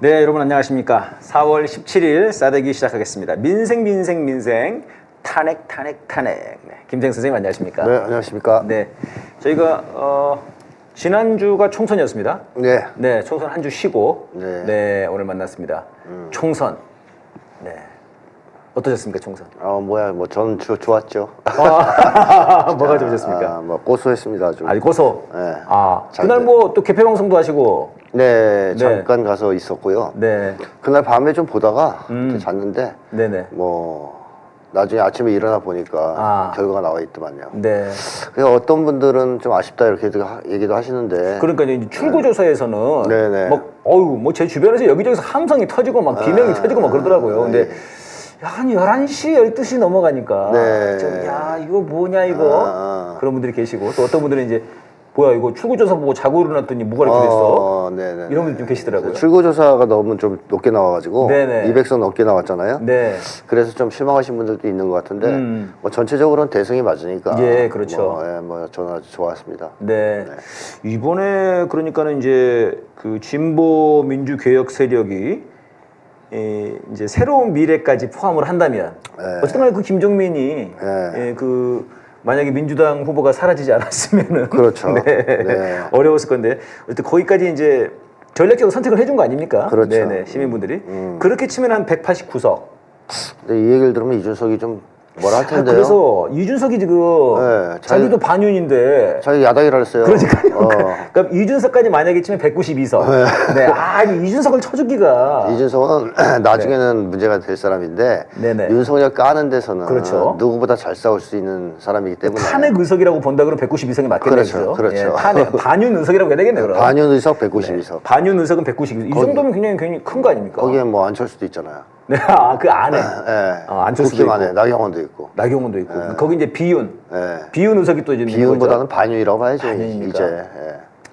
네, 여러분 안녕하십니까. 4월 17일 싸대기 시작하겠습니다. 민생 탄핵. 네, 김생 선생님 안녕하십니까. 네, 안녕하십니까. 네, 저희가 지난주가 총선이었습니다. 네. 네, 총선 한 주 쉬고 네. 오늘 만났습니다. 총선. 네. 어떠셨습니까, 총선? 저는 좋았죠. 뭐가 좋으셨습니까? 고소했습니다, 아주. 아니, 고소. 네. 그날 뭐 또 개표 방송도 하시고. 네, 잠깐 가서 있었고요. 네. 그날 밤에 좀 보다가 잤는데, 네네. 나중에 아침에 일어나 보니까 결과가 나와 있더만요. 네. 그래서 어떤 분들은 좀 아쉽다 이렇게 얘기도 하시는데. 그러니까 이제 출구조사에서는 네네. 제 주변에서 여기저기서 함성이 터지고 막 비명이 터지고 막 그러더라고요. 근데 한 11시, 12시 넘어가니까 이거 뭐냐 이거 그런 분들이 계시고, 또 어떤 분들은 이제 뭐야 이거 출구조사 보고 자고 일어났더니 뭐가 이렇게 됐어? 네네. 이런 분들 좀 계시더라고요. 출구조사가 너무 좀 높게 나와가지고 네네. 200선 넘게 나왔잖아요. 네. 그래서 좀 실망하신 분들도 있는 것 같은데 전체적으로는 대승이 맞으니까. 예, 그렇죠. 저는 아주 좋았습니다. 네. 이번에 그러니까는 이제 그 진보 민주개혁 세력이 이제 새로운 미래까지 포함을 한다면 어쨌든 간에 그 김종민이 만약에 민주당 후보가 사라지지 않았으면은 그렇죠. 네. 어려웠을 건데 어쨌든 거기까지 이제 전략적으로 선택을 해준 거 아닙니까? 그렇죠. 네네, 시민분들이 그렇게 치면 한 189석. 근데 이 얘기를 들으면 이준석이 좀 뭐라 할 텐데요. 그래서 이준석이 지금 자기도 반윤인데 자기 야당이라 했어요. 그러니까요. 그럼 이준석까지 만약에 치면 192석. 네. 이준석을 쳐주기가. 이준석은 나중에는 문제가 될 사람인데 윤석열 까는 데서는 누구보다 잘 싸울 수 있는 사람이기 때문에. 탄핵 의석이라고 본다 그러면 192석이 맞겠네요. 그렇죠. 예, 반윤 의석이라고 해야 되겠네요. 그럼. 반윤 의석 192석. 반윤 의석은 192석. 이 정도면 굉장히 큰 거 아닙니까? 거기에 뭐 안철수도 있잖아요. 네, 그 안에. 안철수도 있고. 안에 나경원도 있고. 나경원도 있고. 거기 이제 비윤. 비윤 의석이 또 이제 비윤보다는 반윤이라고 봐야죠. 반윤이니까. 이제.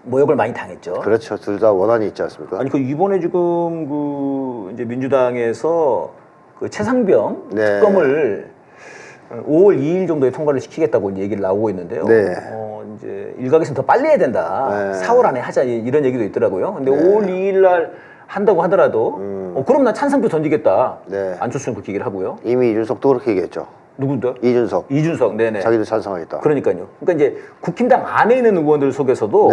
모욕을 많이 당했죠. 그렇죠. 둘 다 원한이 있지 않습니까? 아니 이번에 지금 이제 민주당에서 그 최상병 특검을 5월 2일 정도에 통과를 시키겠다고 얘기를 나오고 있는데요. 이제 일각에서는 더 빨리 해야 된다. 4월 안에 하자 이런 얘기도 있더라고요. 근데 5월 2일 날 한다고 하더라도 그럼 나 찬성표 던지겠다. 안철수는 그렇게 얘기를 하고요. 이미 이준석도 그렇게 얘기했죠. 누군데요? 이준석. 네네. 자기도 찬성하겠다. 그러니까요. 그러니까 이제 국힘당 안에 있는 의원들 속에서도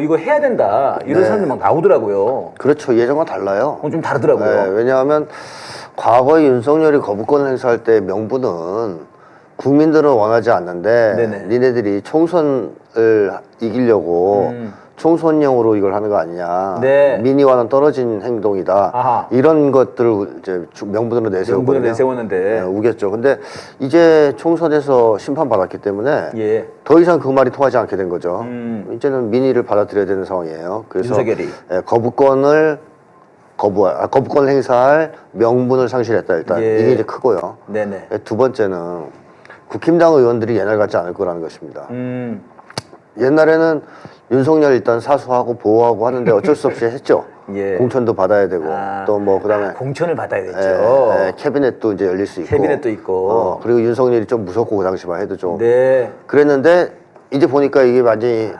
이거 해야 된다 이런 사람들이 막 나오더라고요. 그렇죠. 예전과 달라요. 좀 다르더라고요. 왜냐하면 과거에 윤석열이 거부권을 행사할 때 명분은 국민들은 원하지 않는데 니네들이 총선을 이기려고 총선용으로 이걸 하는 거 아니냐. 민의와는 떨어진 행동이다. 이런 것들을 이제 명분으로 내세웠는데 우겼죠. 근데 이제 총선에서 심판받았기 때문에 더 이상 그 말이 통하지 않게 된 거죠. 이제는 민의를 받아들여야 되는 상황이에요. 그래서 윤석열이 거부권을 행사할 명분을 상실했다. 일단 이게 이제 크고요. 두 번째는 국힘당 의원들이 옛날 같지 않을 거라는 것입니다. 옛날에는 윤석열 일단 사수하고 보호하고 하는데 어쩔 수 없이 했죠. 공천도 받아야 되고 또 뭐 그다음에 공천을 받아야 됐죠. 캐비넷도 이제 열릴 수 있고. 캐비넷도 있고. 그리고 윤석열이 좀 무섭고 그 당시만 해도 좀 그랬는데 이제 보니까 이게 완전히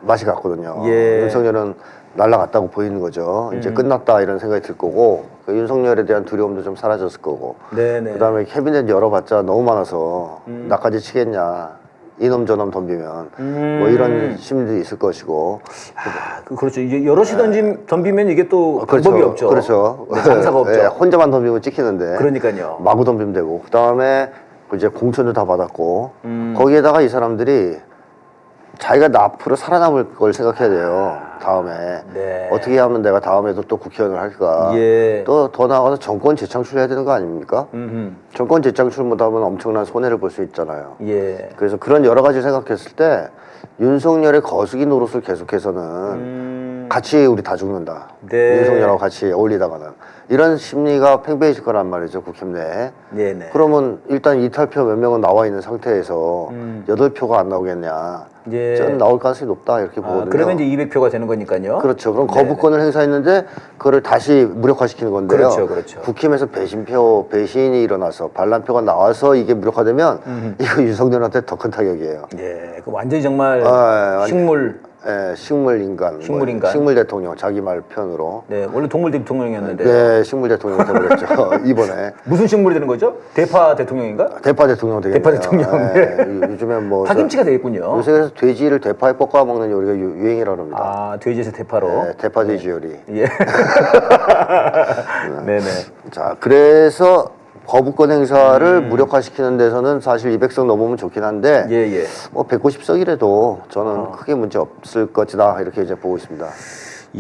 맛이 갔거든요. 윤석열은 날라갔다고 보이는 거죠. 이제 끝났다 이런 생각이 들 거고 그 윤석열에 대한 두려움도 좀 사라졌을 거고 그다음에 캐비넷 열어봤자 너무 많아서 나까지 치겠냐. 이놈 저놈 덤비면 뭐 이런 심리도 있을 것이고 그렇죠. 이제 여럿이 덤비면 이게 또 방법이 없죠. 그렇죠. 장사가 없죠. 혼자만 덤비면 찍히는데 그러니까요. 마구 덤비면 되고 그다음에 이제 공천도 다 받았고 거기에다가 이 사람들이 자기가 앞으로 살아남을 걸 생각해야 돼요. 다음에 어떻게 하면 내가 다음에도 또 국회의원을 할까. 또 더 나아가서 정권 재창출해야 되는 거 아닙니까? 정권 재창출 못하면 엄청난 손해를 볼 수 있잖아요. 그래서 그런 여러 가지 생각했을 때 윤석열의 거수기 노릇을 계속해서는 같이 우리 다 죽는다. 윤석열하고 같이 어울리다가는 이런 심리가 팽배해질 거란 말이죠. 국힘 내에. 그러면 일단 이탈표 몇 명은 나와 있는 상태에서 8표가 안 나오겠냐. 저는 나올 가능성이 높다 이렇게 보거든요. 그러면 이제 200표가 되는 거니까요. 그렇죠. 그럼 거부권을 행사했는데 그거를 다시 무력화시키는 건데요. 그렇죠. 국힘에서 배신이 일어나서 반란표가 나와서 이게 무력화되면 이거 윤석열한테 더 큰 타격이에요. 그 완전히 정말 식물 식물인간, 식물인간. 식물 대통령 자기 말 편으로. 네, 원래 동물 대통령이었는데. 네, 식물 대통령 되버렸죠. 이번에. 무슨 식물이 되는 거죠? 대파 대통령인가? 대파 대통령 되겠네요. 대파 대통령. 요즘에 뭐 파김치가 되겠군요. 요새 그래서 돼지를 대파에 볶아 먹는 요리가 유행이라고 합니다. 아, 돼지에서 대파로. 네, 대파 돼지 요리. 예. 네네. 자, 그래서 거부권 행사를 무력화시키는 데서는 사실 200석 넘으면 좋긴 한데 예, 예. 뭐 190석이라도 저는 크게 문제 없을 것이다 이렇게 이제 보고 있습니다.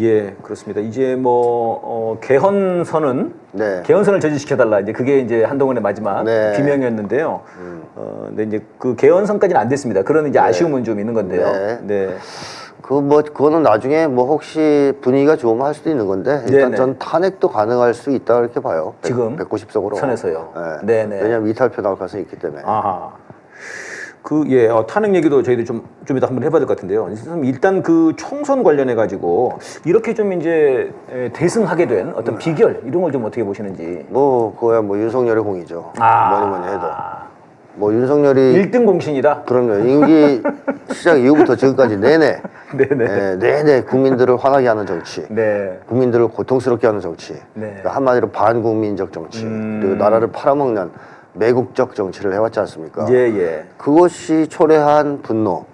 예, 그렇습니다. 이제 뭐 개헌선은 네. 개헌선을 저지시켜달라. 이제 그게 이제 한동훈의 마지막 네. 비명이었는데요. 근데 이제 그 개헌선까지는 안 됐습니다. 그런 이제 아쉬움은 좀 있는 건데요. 네. 네. 그거는 나중에 뭐 혹시 분위기가 좋으면 할 수도 있는 건데 일단 네네. 전 탄핵도 가능할 수 있다 이렇게 봐요. 지금 190석으로. 선에서요. 네. 네네. 왜냐하면 이탈표 나올 가능성이 있기 때문에. 아하. 예, 탄핵 얘기도 저희들 좀 이따 한번 해봐야 될 것 같은데요. 일단 그 총선 관련해 가지고 이렇게 좀 이제 대승하게 된 어떤 비결 이런 걸 좀 어떻게 보시는지. 뭐 그거야 뭐 윤석열의 공이죠. 뭐니 해도. 뭐 일 윤석열이 1등 공신이다. 그럼요. 임기 시작 이후부터 지금까지 내내 네네. 내내 국민들을 화나게 하는 정치, 네. 국민들을 고통스럽게 하는 정치, 네. 그러니까 한마디로 반국민적 정치, 그리고 나라를 팔아먹는 매국적 정치를 해왔지 않습니까? 예, 예. 그것이 초래한 분노,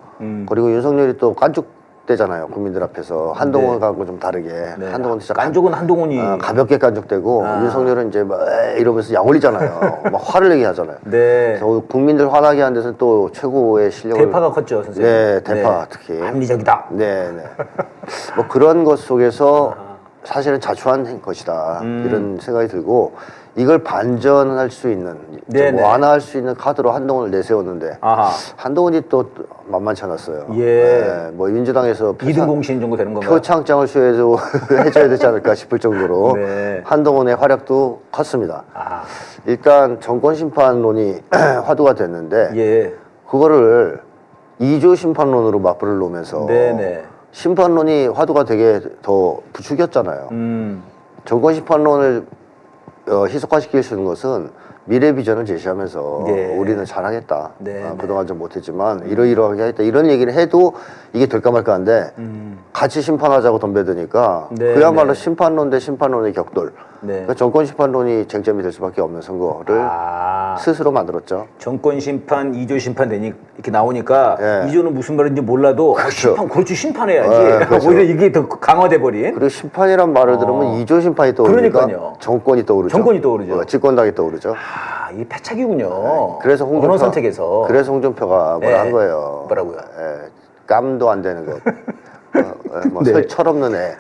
그리고 윤석열이 또 깐죽대잖아요. 국민들 앞에서 한동훈하고 좀 다르게. 네. 한동훈 진짜 깐족은 한동훈이. 가볍게 깐죽대고 윤석열은 이제 막 이러면서 약 올리잖아요. 막 화를 내게 하잖아요. 네. 그래서 국민들 화나게 하는 데서는 또 최고의 실력을. 대파가 컸죠, 선생님. 네, 대파 특히. 합리적이다. 네, 네. 뭐 그런 것 속에서 사실은 자초한 것이다 이런 생각이 들고 이걸 반전할 수 있는 좀 네네. 완화할 수 있는 카드로 한동훈을 내세웠는데 아하. 한동훈이 또 만만치 않았어요. 예. 네, 뭐 민주당에서 2등 공신 정도 되는 건가요? 표창장을 수여해도 해줘야 되지 않을까 싶을 정도로 네. 한동훈의 활약도 컸습니다. 아. 일단 정권 심판론이 화두가 됐는데 예. 그거를 2조 심판론으로 맞불을 놓으면서 네네. 심판론이 화두가 되게 더 부추겼잖아요. 정권 심판론을 희석화시킬 수 있는 것은 미래 비전을 제시하면서 예. 우리는 잘하겠다. 네, 그동안 좀 못했지만 이러이러하게 하겠다. 이런 얘기를 해도 이게 될까 말까 한데 같이 심판하자고 덤벼드니까 네, 그야말로 네. 심판론 대 심판론의 격돌. 네. 그러니까 정권 심판론이 쟁점이 될 수밖에 없는 선거를 스스로 만들었죠. 정권 심판, 2조 심판 되니 이렇게 나오니까 예. 2조는 무슨 말인지 몰라도 그렇죠. 그렇지 심판해야지. 예, 그렇죠. 오히려 이게 더 강화돼 버린. 그리고 심판이란 말을 들으면 2조 심판이 떠오르니까 그러니까요. 정권이 떠오르죠. 정권이 떠오르죠. 집권당이 떠오르죠. 이게 패착이군요. 그래서 언어 선택에서. 그래서 홍준표가 뭐라 예. 한 거예요. 뭐라고요? 깜도 안 되는 것. 뭐 네. 철없는 애.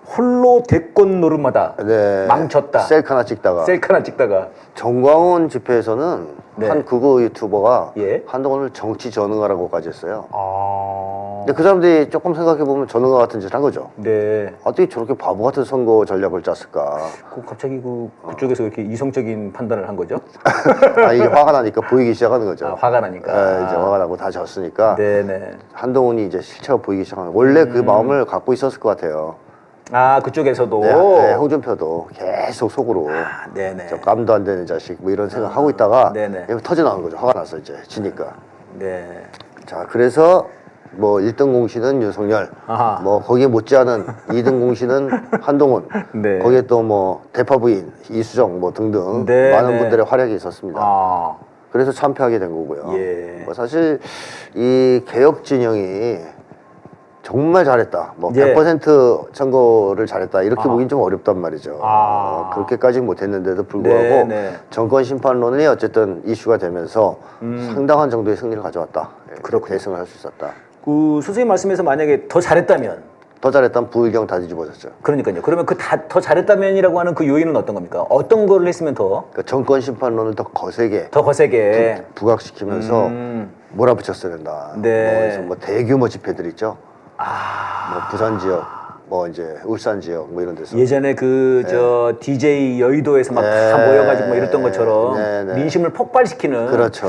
홀로 대권 노름마다 네. 망쳤다. 셀카 하나 찍다가. 셀카 하나 찍다가. 정광훈 집회에서는 네. 한 극우 유튜버가 예. 한동훈을 정치 전응하라고까지 했어요. 아. 근데 그 사람들이 조금 생각해보면 전응과 같은 짓을 한 거죠. 네. 어떻게 저렇게 바보 같은 선거 전략을 짰을까. 갑자기 그쪽에서 이렇게 이성적인 판단을 한 거죠? 이게 화가 나니까 보이기 시작하는 거죠. 화가 나니까. 이제 화가 나고 다 졌으니까. 네네. 한동훈이 이제 실체가 보이기 시작하는 거예요. 원래 그 마음을 갖고 있었을 것 같아요. 그쪽에서도. 네, 홍준표도 계속 속으로 네네. 저 깜도 안 되는 자식 뭐 이런 생각 하고 있다가 네네. 여기 터져 나오는 거죠. 화가 나서 이제 지니까. 네. 자, 그래서 뭐 1등 공신은 윤석열, 아하. 뭐 거기에 못지않은 2등 공신은 한동훈, 네. 거기에 또 뭐 대파 부인 이수정 뭐 등등 네, 많은 네. 분들의 활약이 있었습니다. 그래서 참패하게 된 거고요. 예. 뭐 사실 이 개혁 진영이 정말 잘했다. 뭐 예. 100% 선거를 잘했다. 이렇게 보긴 좀 어렵단 말이죠. 그렇게까지는 못했는데도 불구하고 네, 네. 정권 심판론이 어쨌든 이슈가 되면서 상당한 정도의 승리를 가져왔다. 그렇게 대승을 할 수 있었다. 선생님 말씀에서 만약에 더 잘했다면. 더 잘했다면 부의경 다 뒤집어졌죠. 그러니까요. 그러면 더 잘했다면이라고 하는 그 요인은 어떤 겁니까? 어떤 거를 했으면 더 정권 심판론을 더 거세게 부각시키면서 몰아붙였어야 된다. 네. 그래서 뭐 대규모 집회들 있죠. 뭐 부산 지역, 뭐 이제 울산 지역, 뭐 이런 데서 예전에 DJ 여의도에서 막 다 모여가지고 뭐 이랬던 것처럼 민심을 폭발시키는. 그렇죠.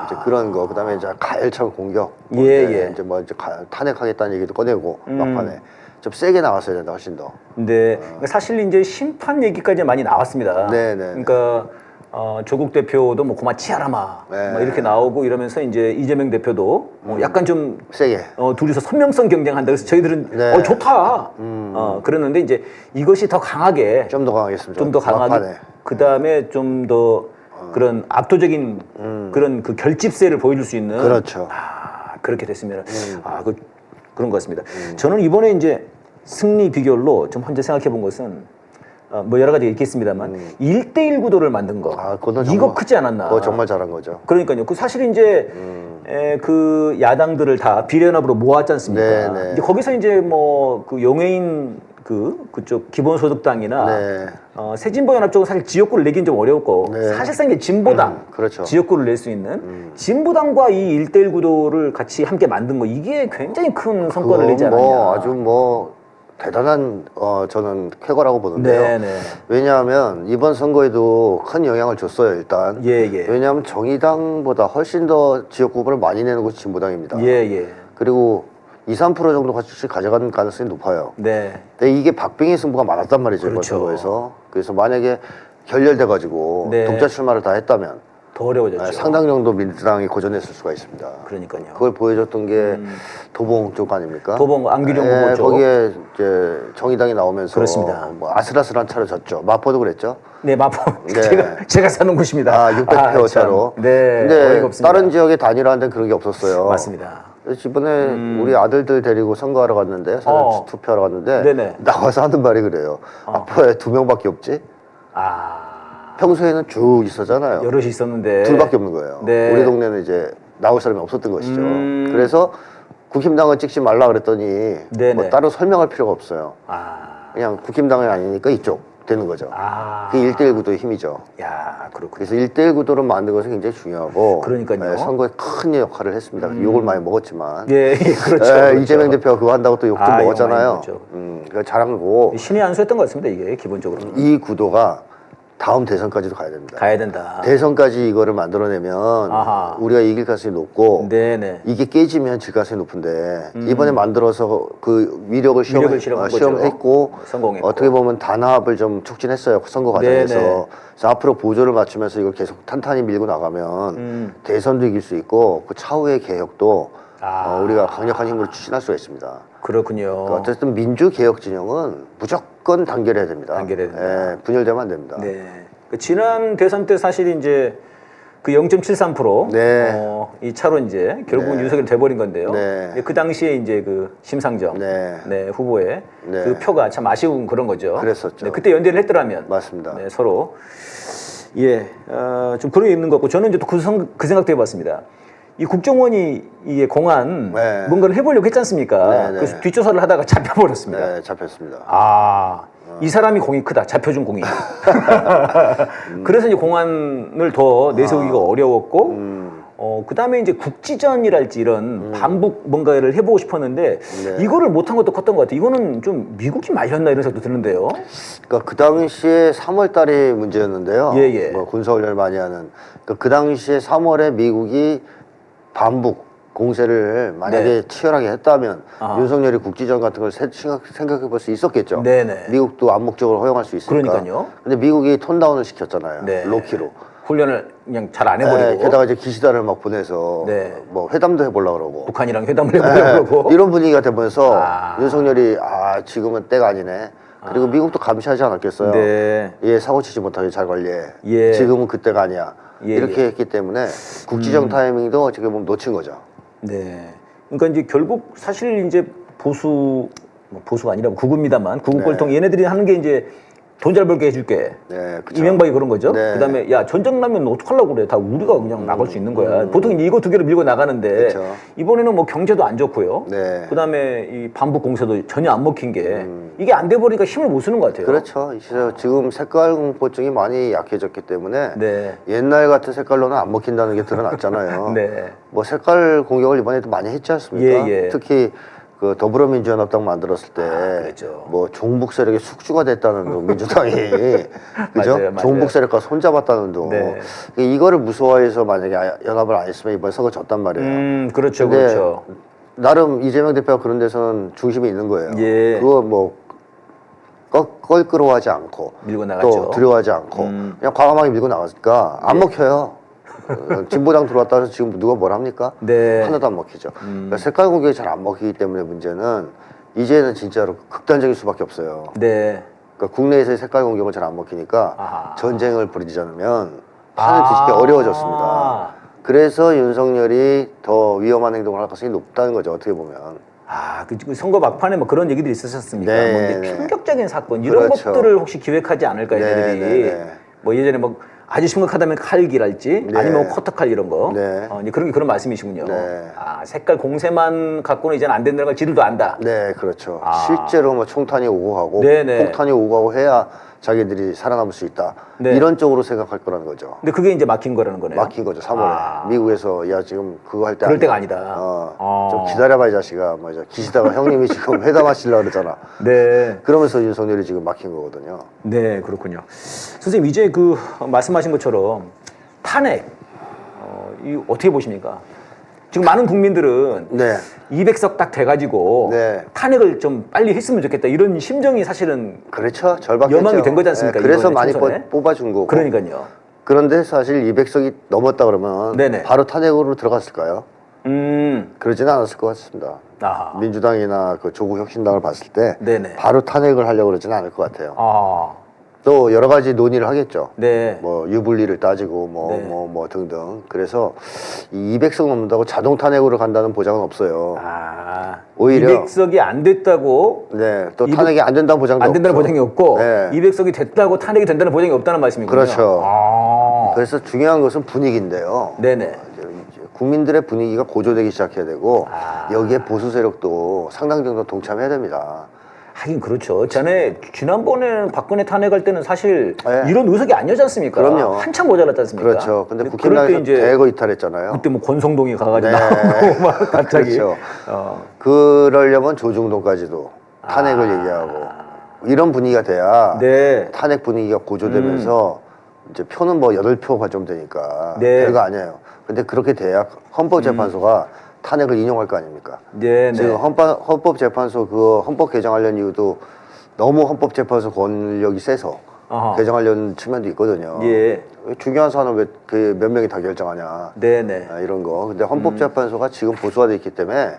이제 그런 거, 그다음에 이제 가열찬 공격, 예. 이제 뭐 이제 탄핵하겠다는 얘기도 꺼내고 막판에 좀 세게 나왔어야 된다 훨씬 더. 근데 사실 이제 심판 얘기까지 많이 나왔습니다. 네네. 그러니까 조국 대표도 뭐 고마 치아라마 네. 뭐 이렇게 나오고 이러면서 이제 이재명 대표도 약간 좀 세게. 둘이서 선명성 경쟁한다. 그래서 저희들은 네. 좋다. 그랬는데 이제 이것이 더 강하게 좀 더 강하겠습니다. 좀 더 강하게 막판에. 그 다음에 좀 더 그런 압도적인 그런 그 결집세를 보여줄 수 있는 그렇죠. 그렇게 됐으면 그런 것 같습니다. 저는 이번에 이제 승리 비결로 좀 혼자 생각해 본 것은 뭐 여러 가지 있겠습니다만 1대1 구도를 만든 거 그거는 이거 정말, 크지 않았나? 그거 정말 잘한 거죠. 그러니까요. 그 사실 이제 그 야당들을 다 비례연합으로 모았지 않습니까? 네, 네. 이제 거기서 이제 뭐 그 용해인 그쪽 기본소득당이나 네. 새진보연합 쪽은 사실 지역구를 내긴 좀 어려웠고 네. 사실상 이제 진보당 그렇죠. 지역구를 낼 수 있는 진보당과 이 1대1 구도를 같이 함께 만든 거 이게 굉장히 큰 성과를 내지 않았냐. 뭐 아주 뭐 대단한 저는 쾌거라고 보는데요. 네, 네. 왜냐하면 이번 선거에도 큰 영향을 줬어요. 일단. 예. 왜냐하면 정의당보다 훨씬 더 지역구를 많이 내는 곳이 진보당입니다. 예. 그리고 2~3% 정도 같이 가져가는 가능성이 높아요. 네. 근데 이게 박빙의 승부가 많았단 말이죠. 이번 그렇죠. 선거에서. 그래서 만약에 결렬돼가지고 네. 독자 출마를 다 했다면 더 어려워졌죠. 상당 정도 민주당이 고전했을 수가 있습니다. 그러니까요. 그걸 보여줬던 게 도봉 쪽 아닙니까? 도봉 안규령 후보 쪽. 거기에 이제 정의당이 나오면서 그렇습니다. 뭐 아슬아슬한 차로 졌죠. 마포도 그랬죠. 네, 마포. 네. 제가 사는 곳입니다. 600표 차로. 네. 근데 어이가 없습니다. 다른 지역에 단일화한 데는 그런 게 없었어요. 맞습니다. 그래서 이번에 우리 아들들 데리고 선거하러 갔는데, 사전 투표하러 갔는데, 네네. 나와서 하는 말이 그래요. 마포에 2명밖에 없지? 평소에는 쭉 있었잖아요. 여럿이 있었는데. 둘밖에 없는 거예요. 네. 우리 동네는 이제 나올 사람이 없었던 것이죠. 그래서 국힘당은 찍지 말라 그랬더니 네네. 뭐 따로 설명할 필요가 없어요. 그냥 국힘당이 아니니까 이쪽 되는 거죠. 그게 1대1 구도의 힘이죠. 야, 그렇군요. 그래서 1대1 구도를 만든 것은 굉장히 중요하고 그러니까요. 선거에 큰 역할을 했습니다. 욕을 많이 먹었지만 예, 그렇죠. 그렇죠. 이재명 대표가 그거 한다고 또 욕 좀 욕 많이 먹었잖아요. 먹었죠. 그러니까 잘한 거고 신의 한 수였던 것 같습니다, 이게 기본적으로. 이 구도가 다음 대선까지도 가야 됩니다. 가야 된다. 대선까지 이거를 만들어내면 아하. 우리가 이길 가능성이 높고 네네. 이게 깨지면 질 가능성이 높은데 이번에 만들어서 그 위력을 실험한 시험했고 거죠. 성공했고. 어떻게 보면 단합을 좀 촉진했어요. 선거 과정에서. 네네. 그래서 앞으로 보조를 맞추면서 이걸 계속 탄탄히 밀고 나가면 대선도 이길 수 있고 그 차후의 개혁도 우리가 강력한 힘으로 추진할 수가 있습니다. 그렇군요. 그러니까 어쨌든 민주개혁 진영은 무조건 단결해야 됩니다. 단결해야 됩니다. 예, 분열되면 안 됩니다. 네. 그 지난 대선 때 사실 이제 그 0.73% 네. 이 차로 이제 결국은 윤석열이 돼버린 건데요. 네. 그 당시에 이제 그 심상정 네. 후보의 네. 그 표가 참 아쉬운 그런 거죠. 그랬었죠. 네, 그때 연대를 했더라면 맞습니다. 네, 서로 좀 그런 게 있는 것 같고 저는 이제 또 그 생각도 해봤습니다. 이 국정원이 이게 공안 네. 뭔가를 해보려고 했지 않습니까? 네, 네. 그래서 뒷조사를 하다가 잡혀버렸습니다. 네, 잡혔습니다. 이 사람이 공이 크다. 잡혀준 공이. 그래서 이제 공안을 더 내세우기가 어려웠고, 그 다음에 이제 국지전이랄지 이런 반복 뭔가를 해보고 싶었는데, 이거를 못한 것도 컸던 것 같아요. 이거는 좀 미국이 말렸나 이런 생각도 드는데요. 그러니까 그 당시에 3월 달이 문제였는데요. 예. 뭐 군사훈련을 많이 하는. 그러니까 그 당시에 3월에 미국이 반복 공세를 만약에 치열하게 했다면 윤석열이 국지전 같은 걸 생각해 볼 수 있었겠죠. 네네. 미국도 암묵적으로 허용할 수 있으니까. 그러니까요. 근데 미국이 톤다운을 시켰잖아요. 네. 로키로. 훈련을 그냥 잘 안 해버리고. 게다가 이제 기시다를 막 보내서 뭐 회담도 해보려고 그러고. 북한이랑 회담을 해보려고. 이런 분위기가 되면서 윤석열이 지금은 때가 아니네. 그리고 미국도 감시하지 않았겠어요. 네. 얘 사고 치지 못하게 잘 관리해. 예. 지금은 그때가 아니야. 이렇게 했기 때문에 국지정 타이밍도 어떻게 보면 놓친 거죠. 네. 그러니까 이제 결국 사실 이제 보수가 아니라 구구입니다만 구구골통 얘네들이 하는 게 이제 돈 잘 벌게 해줄게. 네, 그쵸. 이명박이 그런 거죠. 네. 그다음에 야 전쟁 나면 어떡하려고 그래. 다 우리가 그냥 나갈 수 있는 거야. 보통 이제 이거 두 개를 밀고 나가는데 그쵸. 이번에는 뭐 경제도 안 좋고요. 네. 그다음에 이 반복 공세도 전혀 안 먹힌 게 이게 안 돼 버리니까 힘을 못 쓰는 것 같아요. 그렇죠. 지금 색깔 공포증이 많이 약해졌기 때문에 네. 옛날 같은 색깔로는 안 먹힌다는 게 드러났잖아요. 네. 뭐 색깔 공격을 이번에도 많이 했지 않습니까? 예. 특히 그 더불어민주연합당 만들었을 때 그랬죠. 뭐 종북 세력의 숙주가 됐다는 둥 민주당이 그죠? 맞아요. 종북 세력과 손잡았다는 둥 네. 이거를 무서워해서 만약에 연합을 안 했으면 이번 선거 졌단 말이에요. 그렇죠. 근데 그렇죠. 나름 이재명 대표가 그런 데서는 중심이 있는 거예요. 예. 그거 뭐 껄끄러워하지 않고 밀고 나갔죠. 또 두려워하지 않고 그냥 과감하게 밀고 나가니까 안 먹혀요. 진보당 들어왔다 해서 지금 누가 뭘 합니까? 네. 하나도 안 먹히죠. 그러니까 색깔 공격이 잘 안 먹히기 때문에 문제는 이제는 진짜로 극단적일 수밖에 없어요. 네. 그러니까 국내에서의 색깔 공격은 잘 안 먹히니까 아하. 전쟁을 벌이지 않으면 판을 뒤집기 어려워졌습니다. 그래서 윤석열이 더 위험한 행동을 할 가능성이 높다는 거죠. 어떻게 보면. 그 선거 막판에 뭐 그런 얘기들이 있었습니까? 네, 뭐 이제 네. 충격적인 사건 이런 그렇죠. 것들을 혹시 기획하지 않을까 네, 얘네들이 네, 네. 뭐 예전에 뭐 아주 심각하다면 칼기랄지 네. 아니면 뭐 커터칼 이런 거 네. 이제 그런 말씀이시군요. 네. 색깔 공세만 갖고는 이제는 안 된다는 걸 지들도 안다. 네, 그렇죠. 실제로 뭐 총탄이 오고 가고 네네. 폭탄이 오고 가고 해야 자기들이 살아남을 수 있다. 네. 이런 쪽으로 생각할 거라는 거죠. 근데 그게 이제 막힌 거라는 거네요. 막힌 거죠. 3월에 미국에서 야 지금 그거 할 때 그럴 때가 아니다. 좀 기다려봐 이 자식아. 뭐 이제 기시다가 형님이 지금 회담하시려고 그러잖아. 네. 그러면서 윤석열이 지금 막힌 거거든요. 네, 그렇군요. 선생님 이제 그 말씀하신 것처럼 탄핵 이 어떻게 보십니까? 지금 많은 국민들은 네. 200석 딱 돼가지고 네. 탄핵을 좀 빨리 했으면 좋겠다 이런 심정이 사실은 그렇죠. 절박했죠. 여망이 된 거지 않습니까? 그래서 이번에 많이 총선에? 뽑아준 거고. 그러니까요. 그런데 사실 200석이 넘었다 그러면 네네. 바로 탄핵으로 들어갔을까요? 음, 그러지는 않았을 것 같습니다. 아하. 민주당이나 그 조국혁신당을 봤을 때 네네. 바로 탄핵을 하려고 그러지는 않을 것 같아요. 아, 또 여러 가지 논의를 하겠죠. 네. 뭐 유불리를 따지고 네. 뭐 등등. 그래서 이 200석 넘는다고 자동 탄핵으로 간다는 보장은 없어요. 오히려 200석이 안 됐다고 네, 또 탄핵이 안 된다는 보장도 안 된다는 없죠. 보장이 없고 네. 200석이 됐다고 탄핵이 된다는 보장이 없다는 말씀이군요. 그렇죠. 아, 그래서 중요한 것은 분위기인데요. 네네. 이제 국민들의 분위기가 고조되기 시작해야 되고 여기에 보수 세력도 상당 정도 동참해야 됩니다. 하긴 그렇죠. 지난번에 박근혜 탄핵할 때는 사실 네. 이런 의석이 아니었지 않습니까? 그럼요. 한참 모자랐지 않습니까? 그렇죠. 근데 그럴 때 국힘당에서 이제 대거 이탈했잖아요. 그때 뭐 권성동이 가가지고 네. 나오고 막 갑자기 그렇죠. 어. 그러려면 조중동까지도 탄핵을 얘기하고 이런 분위기가 돼야 네. 탄핵 분위기가 고조되면서 이제 표는 뭐 8표가 좀 되니까 네. 별거 아니에요. 근데 그렇게 돼야 헌법재판소가 탄핵을 인용할 거 아닙니까? 네, 지금 네. 헌법재판소 그 헌법 개정하려는 이유도 너무 헌법재판소 권력이 세서 아하. 개정하려는 측면도 있거든요. 예. 중요한 사안을 왜 그 몇 명이 다 결정하냐. 네네. 이런 거. 근데 헌법재판소가 지금 보수화돼 있기 때문에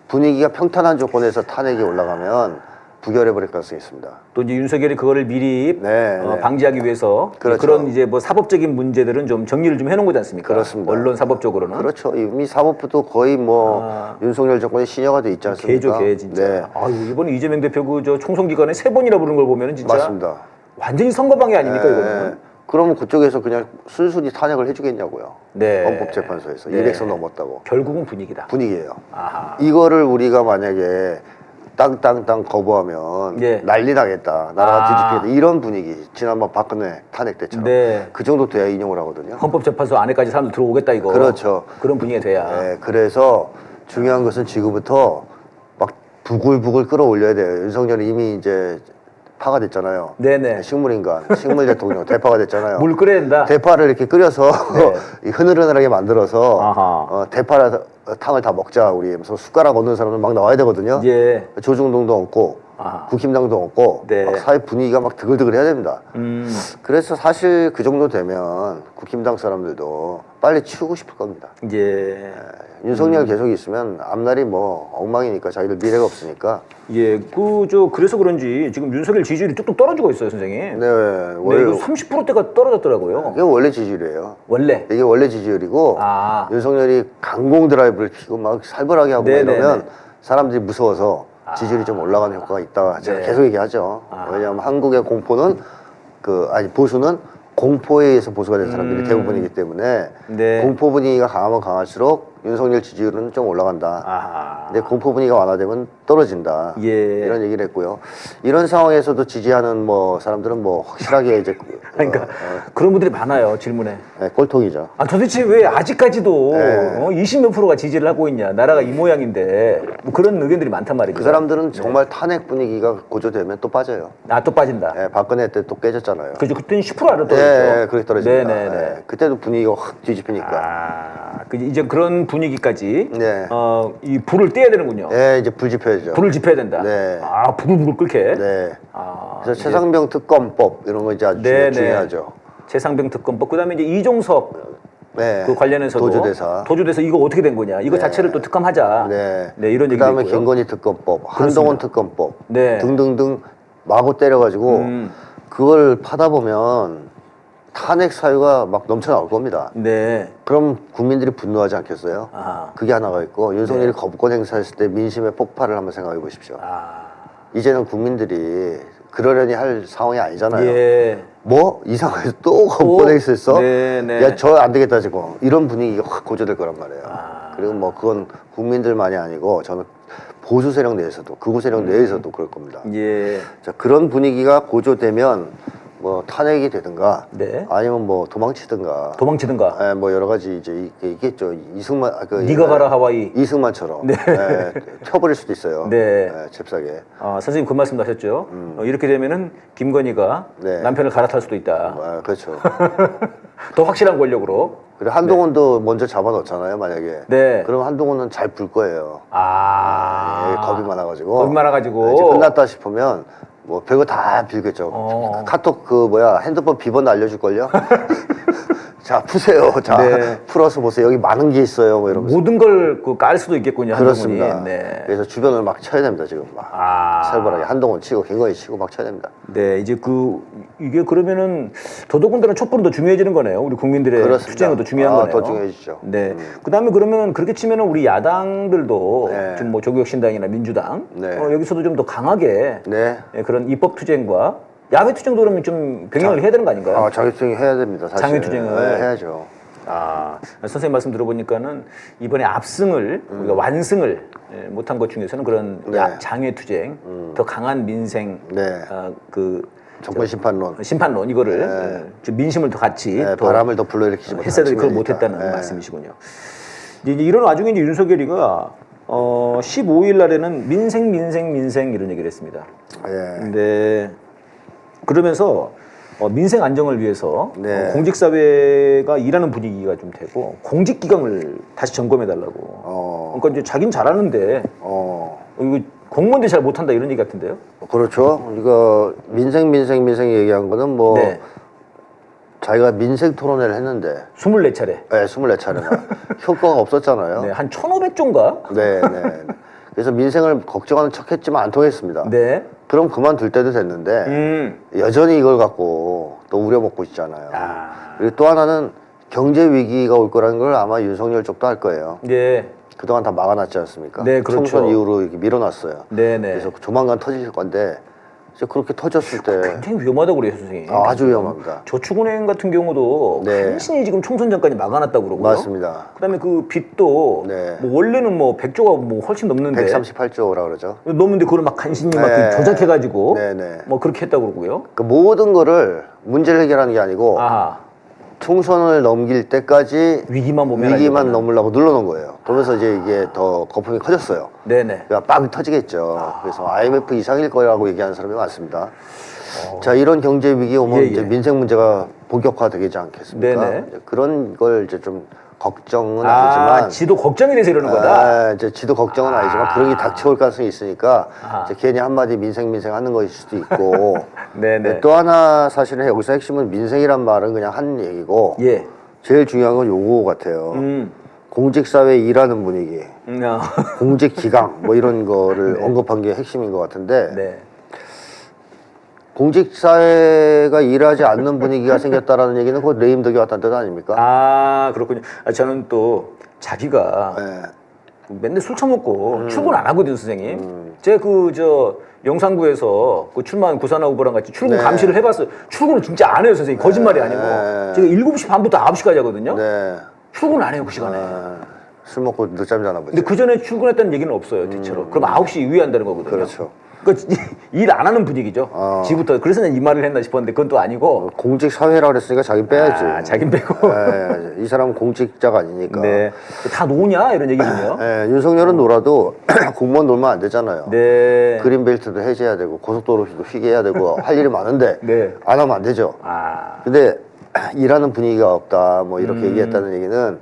분위기가 평탄한 조건에서 탄핵이 올라가면 부결해버릴 가능성이 있습니다. 또 이제 윤석열이 그거를 미리 네, 네. 방지하기 위해서 그렇죠. 그런 이제 뭐 사법적인 문제들은 좀 정리를 좀 해놓은 거지 않습니까? 그렇습니다. 언론 사법적으로는. 그렇죠. 이미 사법부도 거의 뭐 윤석열 정권의 신여가 돼 있지 않습니까? 개죠, 개 진짜. 네. 아유, 이번에 이재명 대표 그 총선 기간에 3번이나 부른 걸 보면은 진짜 맞습니다. 완전히 선거방해 아닙니까 네. 이거는? 그러면 그쪽에서 그냥 순순히 탄핵을 해주겠냐고요. 네. 헌법재판소에서 네. 200석 넘었다고. 결국은 분위기다. 분위기예요. 아하. 이거를 우리가 만약에 땅 거부하면 예. 난리 나겠다. 나라가 뒤집히겠다. 이런 분위기. 지난번 박근혜 탄핵 때처럼. 네. 그 정도 돼야 인용을 하거든요. 헌법재판소 안에까지 사람들 들어오겠다 이거. 그렇죠. 그런 분위기가 돼야. 네, 그래서 중요한 것은 지금부터 막 부글부글 끌어올려야 돼요. 윤석열이 이미 이제 파가 됐잖아요. 네네. 식물인간, 식물 대통령, 대파가 됐잖아요. 물 끓여야 된다. 대파를 이렇게 끓여서 네. 흐느흐느하게 만들어서 아하. 대파 탕을 다 먹자 우리. 그래서 숟가락 얻는 사람은 막 나와야 되거든요. 예. 조중동도 없고 아하. 국힘당도 없고 네. 막 사회 분위기가 막 드글드글 해야 됩니다. 그래서 사실 그 정도 되면 국힘당 사람들도 빨리 치우고 싶을 겁니다. 예. 윤석열 계속 있으면 앞날이 뭐 엉망이니까 자기들 미래가 없으니까. 예. 그래서 그런지 지금 윤석열 지지율이 뚝뚝 떨어지고 있어요, 선생님. 네, 네, 원래 이거 30%대가 떨어졌더라고요. 이게 원래 지지율이에요. 원래. 이게 원래 지지율이고 아. 윤석열이 강공 드라이브를 피고 막 살벌하게 하고 네네네. 이러면 사람들이 무서워서 지지율이 좀 올라가는 효과가 있다. 제가 네. 계속 얘기하죠. 왜냐하면 한국의 공포는 보수는 공포에 의해서 보수가 된 사람들이 대부분이기 때문에 네. 공포 분위기가 강하면 강할수록 윤석열 지지율은 좀 올라간다. 아하. 근데 공포 분위기가 완화되면 떨어진다. 예. 이런 얘기를 했고요. 이런 상황에서도 지지하는 뭐 사람들은 뭐 확실하게 이제 그러니까 그런 분들이 많아요, 질문에. 네, 꼴통이죠. 도대체 왜 아직까지도 네. 20몇 프로가 지지를 하고 있냐. 나라가 이 모양인데. 뭐 그런 의견들이 많단 말이죠. 그 사람들은 정말 탄핵 분위기가 고조되면 또 빠져요. 또 빠진다. 네, 박근혜 때 또 깨졌잖아요. 그죠. 그때는 10% 아래 떨어졌죠. 네, 그렇게 떨어집니다. 네네네. 네, 그때도 분위기가 확 뒤집히니까. 이제 그런 분위기까지 네. 이 불을 떼야 되는군요. 네, 이제 불 지펴야죠. 불을 지펴야 된다. 네. 부글부글 끓게. 네. 그래서 이제 최상병 특검법 이런 거 이제 아주 네, 중요하죠. 최상병 특검법. 그다음에 이제 이종석 네. 그 관련해서도 도주대사 이거 어떻게 된 거냐. 이거 자체를 또 특검하자. 네. 이런 얘기도 그다음에 있고요. 김건희 특검법, 한동훈 특검법 네. 등등등 마구 때려가지고 그걸 파다 보면 탄핵 사유가 막 넘쳐 나올 겁니다. 네. 그럼 국민들이 분노하지 않겠어요? 그게 하나가 있고 윤석열이 거부권 행사했을 때 민심의 폭발을 한번 생각해 보십시오. 이제는 국민들이 그러려니 할 상황이 아니잖아요. 예. 뭐 이상해서 또 거부권 행사했어? 네. 야, 저 안 되겠다 지금. 이런 분위기가 확 고조될 거란 말이에요. 그리고 뭐 그건 국민들만이 아니고 저는 보수 세력 내에서도 극우 세력 내에서도 그럴 겁니다. 예. 자, 그런 분위기가 고조되면 뭐 탄핵이 되든가 네. 아니면 뭐 도망치든가 뭐 여러 가지 이제 있겠죠. 이승만 네가 가라 하와이 이승만처럼 펴버릴 수도 있어요. 네. 잽싸게. 선생님 그 말씀도 하셨죠. 이렇게 되면은 김건희가 남편을 갈아탈 수도 있다. 그렇죠. 더 확실한 권력으로. 그리고 한동훈도 먼저 잡아놓잖아요, 만약에. 네. 그럼 한동훈은 잘 불 거예요. 겁이 많아가지고. 겁이 많아가지고. 이제 끝났다 싶으면 뭐 별거 다 빌겠죠. 카톡 핸드폰 비번 알려줄걸요? 자, 푸세요. 자, 풀어서 보세요. 여기 많은 게 있어요. 뭐 이러면서. 모든 걸 깔 수도 있겠군요. 그렇습니다. 한동훈이. 네. 그래서 주변을 막 쳐야 됩니다, 지금. 막. 살벌하게. 한동훈 치고, 김건희 치고 막 쳐야 됩니다. 네, 이제 이게 그러면은 더더군다나 촛불은 더 중요해지는 거네요. 우리 국민들의 그렇습니다. 투쟁은 더 중요한 거네요. 더 중요해지죠. 네. 그다음에 그러면 그렇게 치면은 우리 야당들도 좀 뭐 조국혁신당이나 민주당 여기서도 좀 더 강하게 그런 입법 투쟁과 야외 투쟁도 그러면 좀 병행을 해야 되는 거 아닌가요? 자기 투쟁 해야 됩니다, 사실. 장외 투쟁을 해야죠. 선생님 말씀 들어보니까는 이번에 압승을 우리가 완승을 못한 것 중에서는 그런 장외 투쟁, 더 강한 민생, 정권 심판론 이거를 좀 민심을 더 같이 더 바람을 더 불러일으키지 했어야 돼 그걸 못했다는 말씀이시군요. 이제 이런 와중에 이제 윤석열이가 15일 날에는 민생 이런 얘기를 했습니다. 근데 그러면서 민생 안정을 위해서 공직사회가 일하는 분위기가 좀 되고 공직기강을 다시 점검해달라고. 그러니까 이제 자긴 잘하는데 이거 공무원들이 잘 못한다 이런 얘기 같은데요? 그렇죠. 이거 민생 얘기한 거는 뭐 자기가 민생 토론회를 했는데 24차례. 네, 24차례나 효과가 없었잖아요. 네, 한 1,500조인가? 네. 그래서 민생을 걱정하는 척했지만 안 통했습니다. 네. 그럼 그만둘 때도 됐는데 여전히 이걸 갖고 또 우려먹고 있잖아요. 그리고 또 하나는 경제 위기가 올 거라는 걸 아마 윤석열 쪽도 할 거예요. 네. 그동안 다 막아놨지 않습니까? 네, 그렇죠. 총선 이후로 이렇게 밀어놨어요. 네. 그래서 조만간 터질 건데 이제 그렇게 터졌을 때 굉장히 위험하다고 그래요, 선생님. 아주 위험합니다. 저축은행 같은 경우도 간신히 지금 총선 전까지 막아놨다고 그러고요. 맞습니다. 그다음에 그 빚도 뭐 원래는 뭐 100조가 뭐 훨씬 넘는데 138조라 그러죠. 넘는데 그걸 막 간신히 막 조작해가지고 뭐 그렇게 했다고 그러고요. 그 모든 거를 문제를 해결하는 게 아니고 총선을 넘길 때까지 위기만 넘으려고 눌러놓은 거예요. 그러면서 이제 이게 더 거품이 커졌어요. 그러니까 빵 터지겠죠. 그래서 IMF 이상일 거라고 얘기하는 사람이 많습니다. 자, 이런 경제 위기 오면 이제 민생 문제가 본격화되지 않겠습니까? 이제 그런 걸 이제 좀 걱정은 아니지만 지도 걱정이 돼서 이러는 거다. 이제 지도 걱정은 아니지만 그런 게 닥쳐올 가능성이 있으니까 이제 괜히 한마디 민생 하는 것일 수도 있고 또 하나 사실은 여기서 핵심은 민생이란 말은 그냥 한 얘기고 제일 중요한 건 요거 같아요. 공직사회 일하는 분위기, 공직기강 뭐 이런 거를 언급한 게 핵심인 것 같은데 공직사회가 일하지 않는 분위기가 생겼다라는 얘기는 곧 레임덕이 왔다는 뜻 아닙니까? 그렇군요. 저는 또 자기가 맨날 술 처먹고 출근 안 하거든요, 선생님. 제가 영산구에서 그 출마한 구산화 후보랑 같이 출근 감시를 해봤어요. 출근을 진짜 안 해요, 선생님. 거짓말이 아니고. 제가 7시 반부터 9시까지 하거든요. 출근 안 해요, 그 시간에. 술 먹고 늦잠 자나 보죠. 근데 그 전에 출근했다는 얘기는 없어요, 대체로. 그럼 9시 이후에 한다는 거거든요. 그렇죠. 그러니까 일 안 하는 분위기죠. 지부터. 그래서 난 이 말을 했나 싶었는데 그건 또 아니고. 공직 사회라 그랬으니까 자긴 빼야지. 자긴 빼고. 이 사람은 공직자가 아니니까. 다 노냐 이런 얘기군요. 윤석열은 놀아도 공무원 놀면 안 되잖아요. 네. 그린벨트도 해제해야 되고 고속도로도 휘게해야 되고 할 일이 많은데 안 하면 안 되죠. 아. 근데 일하는 분위기가 없다 뭐 이렇게 얘기했다는 얘기는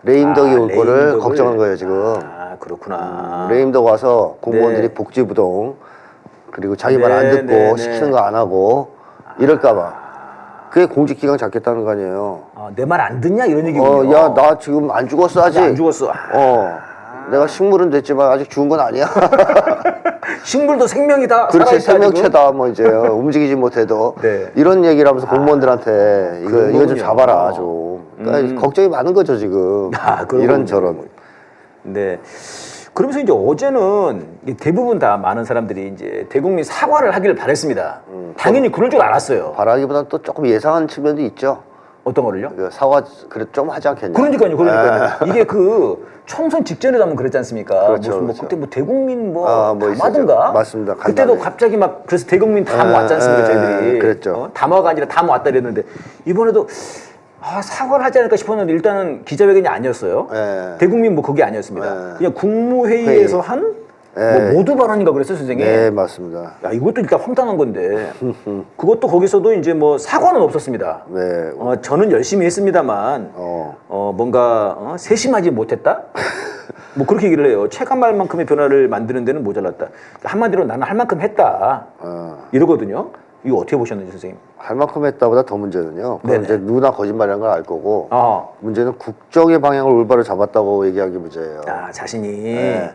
레임덕이 올 거를 레임덕을. 걱정한 거예요 지금. 아, 그렇구나. 레임덕 와서 공무원들이 네. 복지부동 그리고 자기 말 안 듣고 네, 네. 시키는 거 안 하고 이럴까봐 그게 공직기강 잡겠다는 거 아니에요. 내 말 안 듣냐 이런 얘기군요. 야 나 지금 안 죽었어 아직. 안 죽었어. 내가 식물은 됐지만 아직 죽은 건 아니야. 식물도 생명이다. 그렇지 살아있다, 생명체다 뭐 이제 움직이지 못해도 네. 이런 얘기를 하면서 공무원들한테 이거 좀 거군요. 잡아라 좀. 그러니까 걱정이 많은 거죠 지금. 그런 이런 거군요. 저런. 네. 그러면서 이제 어제는 대부분 다 많은 사람들이 이제 대국민 사과를 하기를 바랬습니다. 당연히 그럴 줄 알았어요. 바라기보다는 또 조금 예상한 측면도 있죠. 어떤 거를요? 그 사과 그래도 좀 하지 않겠냐. 그러니까요. 이게 그 총선 직전에도 한번 그랬지 않습니까? 그렇죠, 무슨 그렇죠. 그때 뭐 대국민 뭐 담화든가. 있었죠. 맞습니다. 그때도 간담회. 갑자기 막 그래서 대국민 다 모았지 않습니까? 저희들이. 그랬죠. 담화가 아니라 다 모았다 이랬는데 이번에도 사과를 하지 않을까 싶었는데 일단은 기자회견이 아니었어요. 네. 대국민 뭐 그게 아니었습니다. 네. 그냥 국무회의에서 회의. 한 네. 뭐 모두 발언인가 그랬어요, 선생님. 네 맞습니다. 야, 이것도 일단 황당한 건데 그것도 거기서도 이제 뭐 사과는 없었습니다. 네. 저는 열심히 했습니다만 뭔가 세심하지 못했다? 뭐 그렇게 얘기를 해요. 체감할 만큼의 변화를 만드는 데는 모자랐다. 한마디로 나는 할 만큼 했다. 이러거든요. 이거 어떻게 보셨는지 선생님? 할 만큼 했다보다 더 문제는요. 그건 네네. 이제 누나 거짓말이라는 걸 알 거고 문제는 국정의 방향을 올바로 잡았다고 얘기한 게 문제예요. 자신이. 네.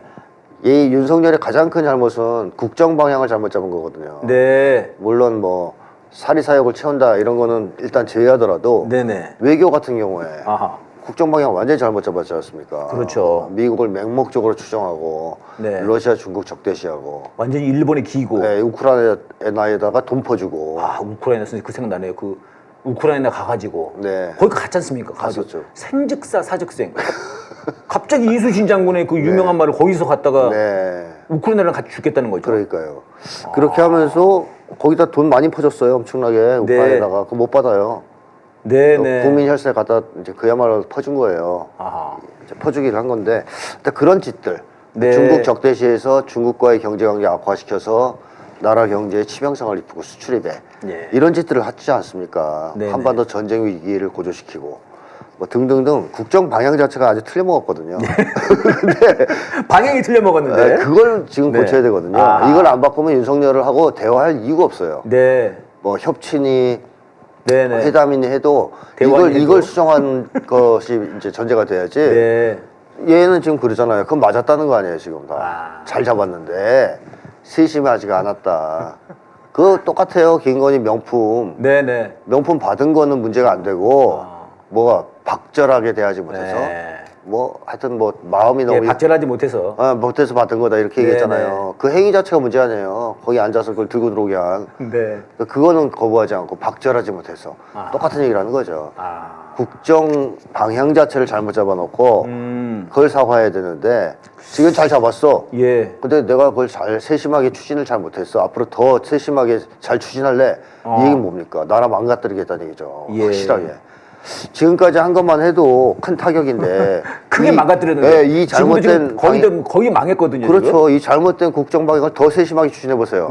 이 윤석열의 가장 큰 잘못은 국정 방향을 잘못 잡은 거거든요. 네. 물론 뭐 사리사욕을 채운다 이런 거는 일단 제외하더라도 네네. 외교 같은 경우에 아하. 국정 방향 완전히 잘못 잡았지 않습니까? 그렇죠. 미국을 맹목적으로 추정하고 네. 러시아, 중국 적대시하고 완전히 일본에 기고. 네, 우크라이나에다가 돈 퍼주고 우크라이나 선생님 그 생각나네요. 그 우크라이나 가가지고 네. 거기 갔지 않습니까? 갔었죠. 생즉사 사즉생. 갑자기 이수신 장군의 그 유명한 말을 거기서 갔다가 네. 우크라이나랑 같이 죽겠다는 거죠. 그러니까요. 그렇게 하면서 거기다 돈 많이 퍼줬어요. 엄청나게 우크라이나에다가 그거 못 받아요. 네네. 국민 혈세 갖다 이제 그야말로 퍼준 거예요. 아하. 이제 퍼주기를 한 건데 일단 그런 짓들 네. 중국 적대시에서 중국과의 경제관계 악화시켜서 나라 경제에 치명상을 입히고 수출입에 예. 이런 짓들을 하지 않습니까? 네네. 한반도 전쟁 위기를 고조시키고 뭐 등등등 국정 방향 자체가 아주 틀려먹었거든요. 근데 방향이 틀려 먹었는데. 그걸 지금 네. 고쳐야 되거든요. 아. 이걸 안 바꾸면 윤석열을 하고 대화할 이유가 없어요. 네. 뭐 협친이 네네. 회담이니 해도 대화니 이걸 해도. 수정한 것이 이제 전제가 돼야지. 네. 얘는 지금 그러잖아요. 그건 맞았다는 거 아니에요, 지금 다. 아. 잘 잡았는데 세심하지가 않았다. 그거 똑같아요. 김건희 명품. 네네. 명품 받은 거는 문제가 안 되고 뭐가 박절하게 대하지 못해서 네. 뭐 하여튼 뭐 마음이 예, 너무 박절하지 못해서. 못해서 받은 거다 이렇게 얘기했잖아요. 네네. 그 행위 자체가 문제 아니에요. 거기 앉아서 그걸 들고 들어오게 한. 네. 그거는 거부하지 않고 박절하지 못해서 똑같은 얘기를 하는 거죠. 국정 방향 자체를 잘못 잡아놓고 그걸 사과해야 되는데 지금 잘 잡았어. 예. 근데 내가 그걸 잘 세심하게 추진을 잘 못했어. 앞으로 더 세심하게 잘 추진할래. 이 얘기는 뭡니까? 나라 망가뜨리겠다는 얘기죠. 예. 확실하게. 지금까지 한 것만 해도 큰 타격인데 크게 망가뜨렸는데. 네, 이 지금도 지금 잘못된 거의 망했거든요. 그렇죠. 지금. 이 잘못된 국정 방향을 더 세심하게 추진해 보세요.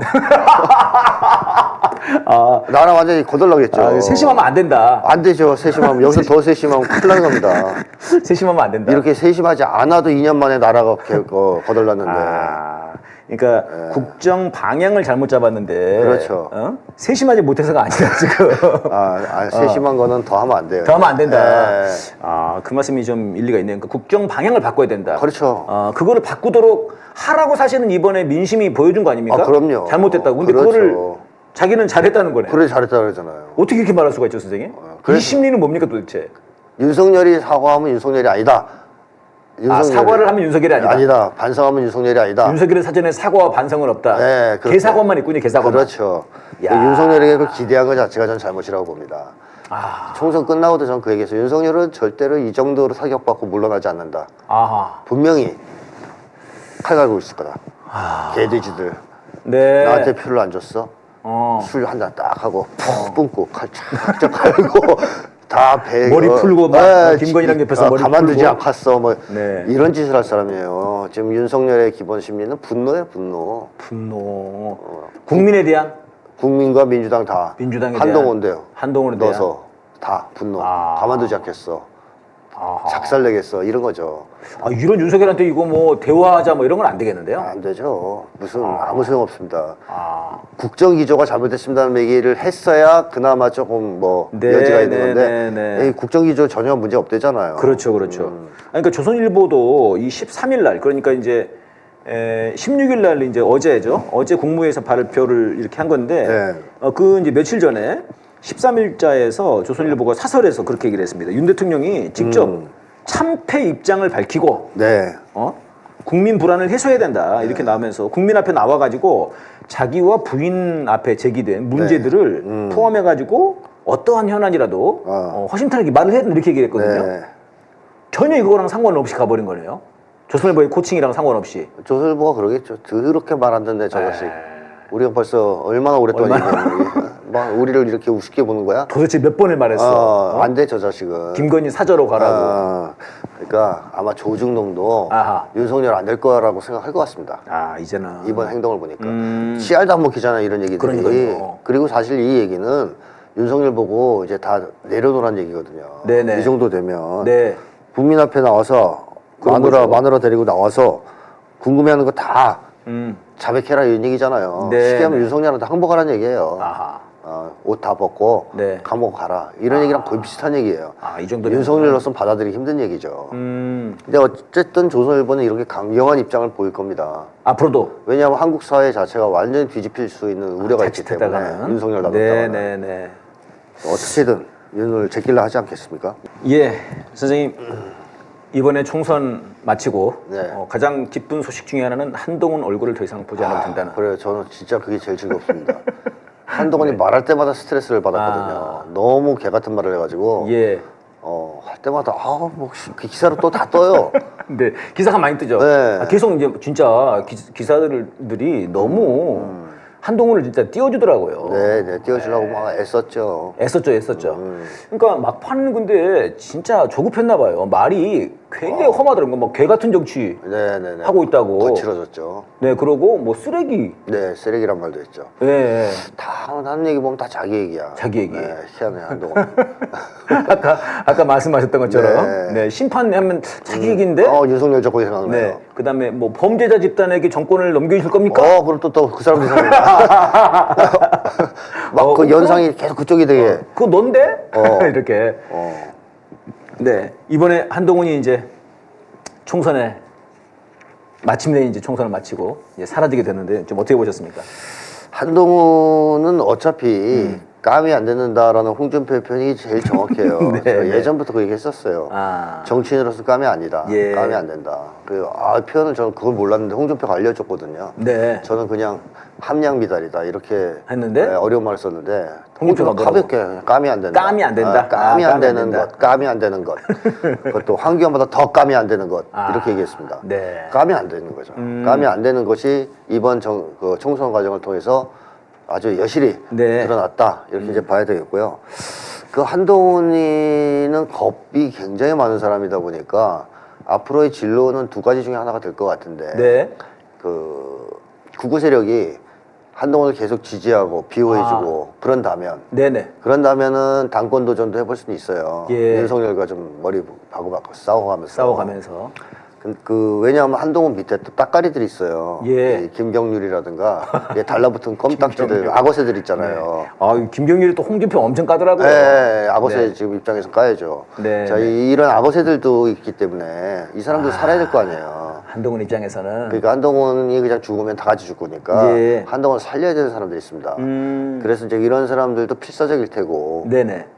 나라 완전히 거덜나겠죠. 세심하면 안 된다. 안 되죠. 세심하면 여기서 더 세심하면 큰일 나는 겁니다. 세심하면 안 된다. 이렇게 세심하지 않아도 2년 만에 나라가 거덜났는데. 그러니까 국정 방향을 잘못 잡았는데. 그렇죠. 세심하지 못해서가 아니라 지금. 세심한 거는 더 하면 안 돼요. 더 하면 안 된다. 네. 그 말씀이 좀 일리가 있네요. 그러니까 국정 방향을 바꿔야 된다. 그렇죠. 그거를 바꾸도록 하라고 사실은 이번에 민심이 보여준 거 아닙니까? 그럼요. 잘못됐다고. 근데 그렇죠. 그거를 자기는 잘했다는 거네. 그래 잘했다 그러잖아요. 어떻게 이렇게 말할 수가 있죠, 선생님? 이 심리는 뭡니까 도대체? 윤석열이 사과하면 윤석열이 아니다. 사과를 하면 윤석열이 아니다. 아니다. 반성하면 윤석열이 아니다. 윤석열의 사전에 사과와 반성은 없다. 네, 그렇죠. 개사과만 있군요, 개사과만. 그렇죠. 야. 윤석열에게 그 기대한 것 자체가 전 잘못이라고 봅니다. 총선 끝나고도 전 그 얘기했어요. 윤석열은 절대로 이 정도로 사격받고 물러나지 않는다. 분명히 칼 갈고 있을 거다. 개돼지들. 네. 나한테 표를 안 줬어? 술 한 잔 딱 하고 푹 뿜고 칼 착착 갈고 다 배 머리 풀고 막 김건희랑 옆에서 머리 가만두지 풀고. 않겠어 뭐 네. 이런 짓을 할 사람이에요. 지금 윤석열의 기본 심리는 분노예요, 분노. 분노. 국민에 대한? 국민과 민주당 다. 민주당에 한동훈도요. 한동훈에 대한? 넣어서 다 분노. 가만두지 않겠어. 아하. 작살내겠어 이런 거죠. 아, 이런 윤석열한테 이거 뭐 대화하자 뭐 이런 건 안 되겠는데요? 안 되죠. 무슨 아무 소용 없습니다. 아, 국정 기조가 잘못됐습니다는 얘기를 했어야 그나마 조금 뭐 네, 여지가 있는 네, 건데 네, 네. 이 국정 기조 전혀 문제 없대잖아요. 그렇죠, 그렇죠. 아니, 그러니까 조선일보도 이 13일 날, 그러니까 이제 16일 날 이제 어제죠. 어제 국무회에서 발표를 이렇게 한 건데, 네. 그 이제 며칠 전에 13일자에서 조선일보가 사설에서 그렇게 얘기를 했습니다. 윤 대통령이 직접 참패 입장을 밝히고, 네. 국민 불안을 해소해야 된다 이렇게 나오면서 국민 앞에 나와가지고 자기와 부인 앞에 제기된 문제들을 포함해가지고 어떠한 현안이라도 허심탄회하게 말을 해야 된다 이렇게 얘기를 했거든요. 네. 전혀 이거랑 상관없이 가버린 거네요. 조선일보의 코칭이랑 상관없이. 조선일보가 그러겠죠. 더럽게 말 안 듣네 저것이. 우리가 벌써 얼마나 오랫동안 얘기했는데 막 우리를 이렇게 우습게 보는 거야? 도대체 몇 번을 말했어. 안 돼 저 자식은. 김건희 사저로 가라고. 그러니까 아마 조중동도 아하. 윤석열 안 될 거라고 생각할 것 같습니다. 아, 이제는. 이번 행동을 보니까 씨알도 안 먹히잖아요 이런 얘기들이. 그러니까요. 그리고 사실 이 얘기는 윤석열 보고 이제 다 내려놓으란 얘기거든요. 네네. 이 정도 되면 네. 국민 앞에 나와서 그런 거죠. 마누라 데리고 나와서 궁금해하는 거 다 자백해라 이런 얘기잖아요. 네, 쉽게 하면 네. 윤석열한테 항복하라는 얘기예요. 아하. 옷 다 벗고 네. 감옥 가라 이런 얘기랑 거의 비슷한 얘기예요. 아, 이 정도면. 윤석열로서는 받아들이기 힘든 얘기죠. 근데 어쨌든 조선일보는 이렇게 강경한 입장을 보일 겁니다. 앞으로도. 왜냐하면 한국 사회 자체가 완전히 뒤집힐 수 있는 우려가 있기 때문에 자칫하다가는. 윤석열 나섰다가는 네네네. 어떻게든 윤을 제끼려 하지 않겠습니까? 예, 선생님. 이번에 총선 마치고 네. 가장 기쁜 소식 중에 하나는 한동훈 얼굴을 더 이상 보지 않아도 된다는. 그래요. 저는 진짜 그게 제일 즐겁습니다. 한동훈이 말할 때마다 스트레스를 받았거든요. 너무 개 같은 말을 해가지고 예. 할 때마다 뭐 그 기사로 또 다 떠요. 근데 기사가 많이 뜨죠. 네. 계속 이제 진짜 기사들이 너무 한동훈을 진짜 띄워주더라고요. 네, 띄워주려고 막 애썼죠. 애썼죠. 그러니까 막판은 근데 진짜 조급했나 봐요. 말이 굉장히 험하더라고요. 막 개 같은 정치 네. 하고 있다고. 거칠어졌죠. 네, 그러고 뭐 쓰레기. 네, 쓰레기란 말도 했죠. 네. 다 하는 얘기 보면 다 자기 얘기야. 자기 얘기. 네, 희한해 한동훈. 아까 말씀하셨던 것처럼 네. 네, 심판하면 자기 얘기인데. 윤석열 저거 생각나요. 네. 그다음에 뭐 범죄자 집단에게 정권을 넘겨줄 겁니까? 그럼 또 그 사람들이 생각나. 막 그 연상이 계속 그쪽이 되게. 그거 넌데? 이렇게. 네. 이번에 한동훈이 이제 총선에 마침내 이제 총선을 마치고 이제 사라지게 됐는데 좀 어떻게 보셨습니까? 한동훈은 어차피 감이 안 듣는다라는 홍준표의 표현이 제일 정확해요. 네, 제가 네. 예전부터 그 얘기 했었어요. 정치인으로서 감이 아니다. 예. 감이 안 된다. 표현을 저는 그걸 몰랐는데 홍준표가 알려줬거든요. 네. 저는 그냥 함량 미달이다 이렇게 했는데? 네, 어려운 말을 썼는데 홍준표가 홍준표가 가볍게 감이 안 된다. 감이 안 된다? 감이 안 되는 된다. 것, 감이 안 되는 것. 그것도 황교안보다 더 감이 안 되는 것 이렇게 얘기했습니다. 네. 감이 안 되는 거죠. 감이 안 되는 것이 이번 총선 과정을 통해서 아주 여실히 네. 드러났다 이렇게 이제 봐야 되겠고요. 그 한동훈이는 겁이 굉장히 많은 사람이다 보니까 앞으로의 진로는 두 가지 중에 하나가 될 것 같은데 네. 그 극우 세력이 한동훈을 계속 지지하고 비호해주고 그런다면은 당권 도전도 해볼 수는 있어요. 예. 윤석열과 좀 머리 바꿔 싸워가면서. 왜냐하면 한동훈 밑에 또 따까리들이 있어요. 예. 이 김경률이라든가 달라붙은 껌딱지들, 악어새들 있잖아요. 네. 김경률이 또 홍준표 엄청 까더라고요. 네, 악어새 지금 입장에서 까야죠. 네, 자, 이런 악어새들도 있기 때문에 이 사람들 살아야 될 거 아니에요. 한동훈 입장에서는. 그러니까 한동훈이 그냥 죽으면 다 같이 죽으니까 예. 한동훈 살려야 되는 사람들이 있습니다. 그래서 이제 이런 사람들도 필사적일 테고 네네.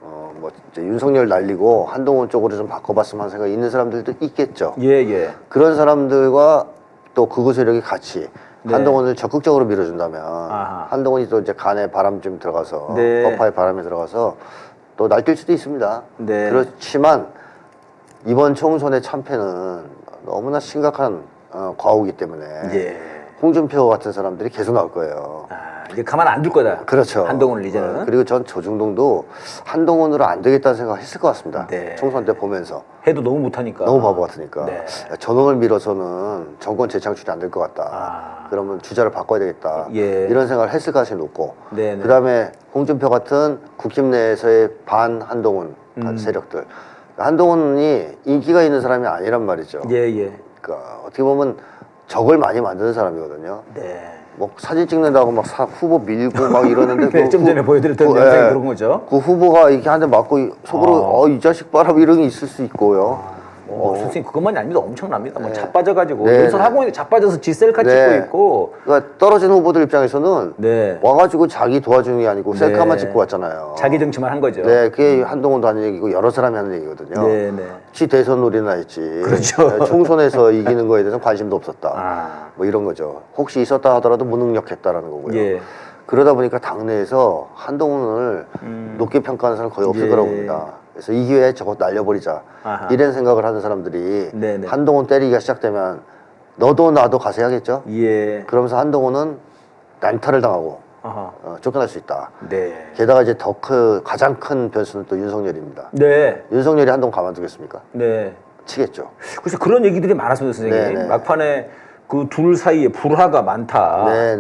이제 윤석열 날리고 한동훈 쪽으로 좀 바꿔봤으면 하는 생각이 있는 사람들도 있겠죠. 예. 그런 사람들과 또 극우 세력이 같이 네. 한동훈을 적극적으로 밀어준다면 아하. 한동훈이 또 이제 간에 바람 좀 들어가서 네. 허파에 바람이 들어가서 또 날뛸 수도 있습니다. 네. 그렇지만 이번 총선의 참패는 너무나 심각한 과오이기 때문에 예. 홍준표 같은 사람들이 계속 나올 거예요. 이제 가만 안 둘 거다. 그렇죠. 한동훈을 이제는. 그리고 전 조중동도 한동훈으로 안 되겠다는 생각을 했을 것 같습니다. 네. 총선 때 보면서. 해도 너무 못하니까. 너무 바보 같으니까. 네. 저놈을 밀어서는 정권 재창출이 안 될 것 같다. 그러면 주자를 바꿔야 되겠다. 예. 이런 생각을 했을 가능성이 높고. 네네. 그 다음에 홍준표 같은 국힘 내에서의 반 한동훈 세력들. 한동훈이 인기가 있는 사람이 아니란 말이죠. 예. 그러니까 어떻게 보면 적을 많이 만드는 사람이거든요. 네. 뭐 사진 찍는다고 막 후보 밀고 막 이러는데 네, 좀 전에 보여드렸던 영상이 그런 거죠. 그 후보가 이렇게 한 대 맞고 속으로 이 자식 봐라 이런 게 있을 수 있고요. 선생님 그것만이 아닙니다. 엄청납니다. 뭐 네. 자빠져가지고 네, 연설하고 있는데 자빠져서 지 셀카 찍고 있고. 그러니까 떨어진 후보들 입장에서는 네. 와가지고 자기 도와주는 게 아니고 셀카만 찍고 왔잖아요. 자기 정치만 한 거죠. 네, 그게 한동훈도 하는 얘기고 여러 사람이 하는 얘기거든요. 네. 지 대선 놀이나 했지. 그렇죠. 네, 총선에서 이기는 거에 대해서 관심도 없었다. 뭐 이런 거죠. 혹시 있었다 하더라도 무능력했다라는 거고요. 예. 그러다 보니까 당내에서 한동훈을 높게 평가하는 사람 거의 없을 거라고 봅니다. 그래서 이 기회에 저것 날려버리자. 이런 생각을 하는 사람들이 한동훈 때리기가 시작되면 너도 나도 가세하겠죠. 예. 그러면서 한동훈은 난타를 당하고 쫓겨날 수 있다. 네. 게다가 이제 가장 큰 변수는 또 윤석열입니다. 네. 윤석열이 한동훈 가만두겠습니까? 네. 치겠죠. 그래서 그런 얘기들이 많았습니다, 선생님. 네. 막판에 그 둘 사이에 불화가 많다. 네.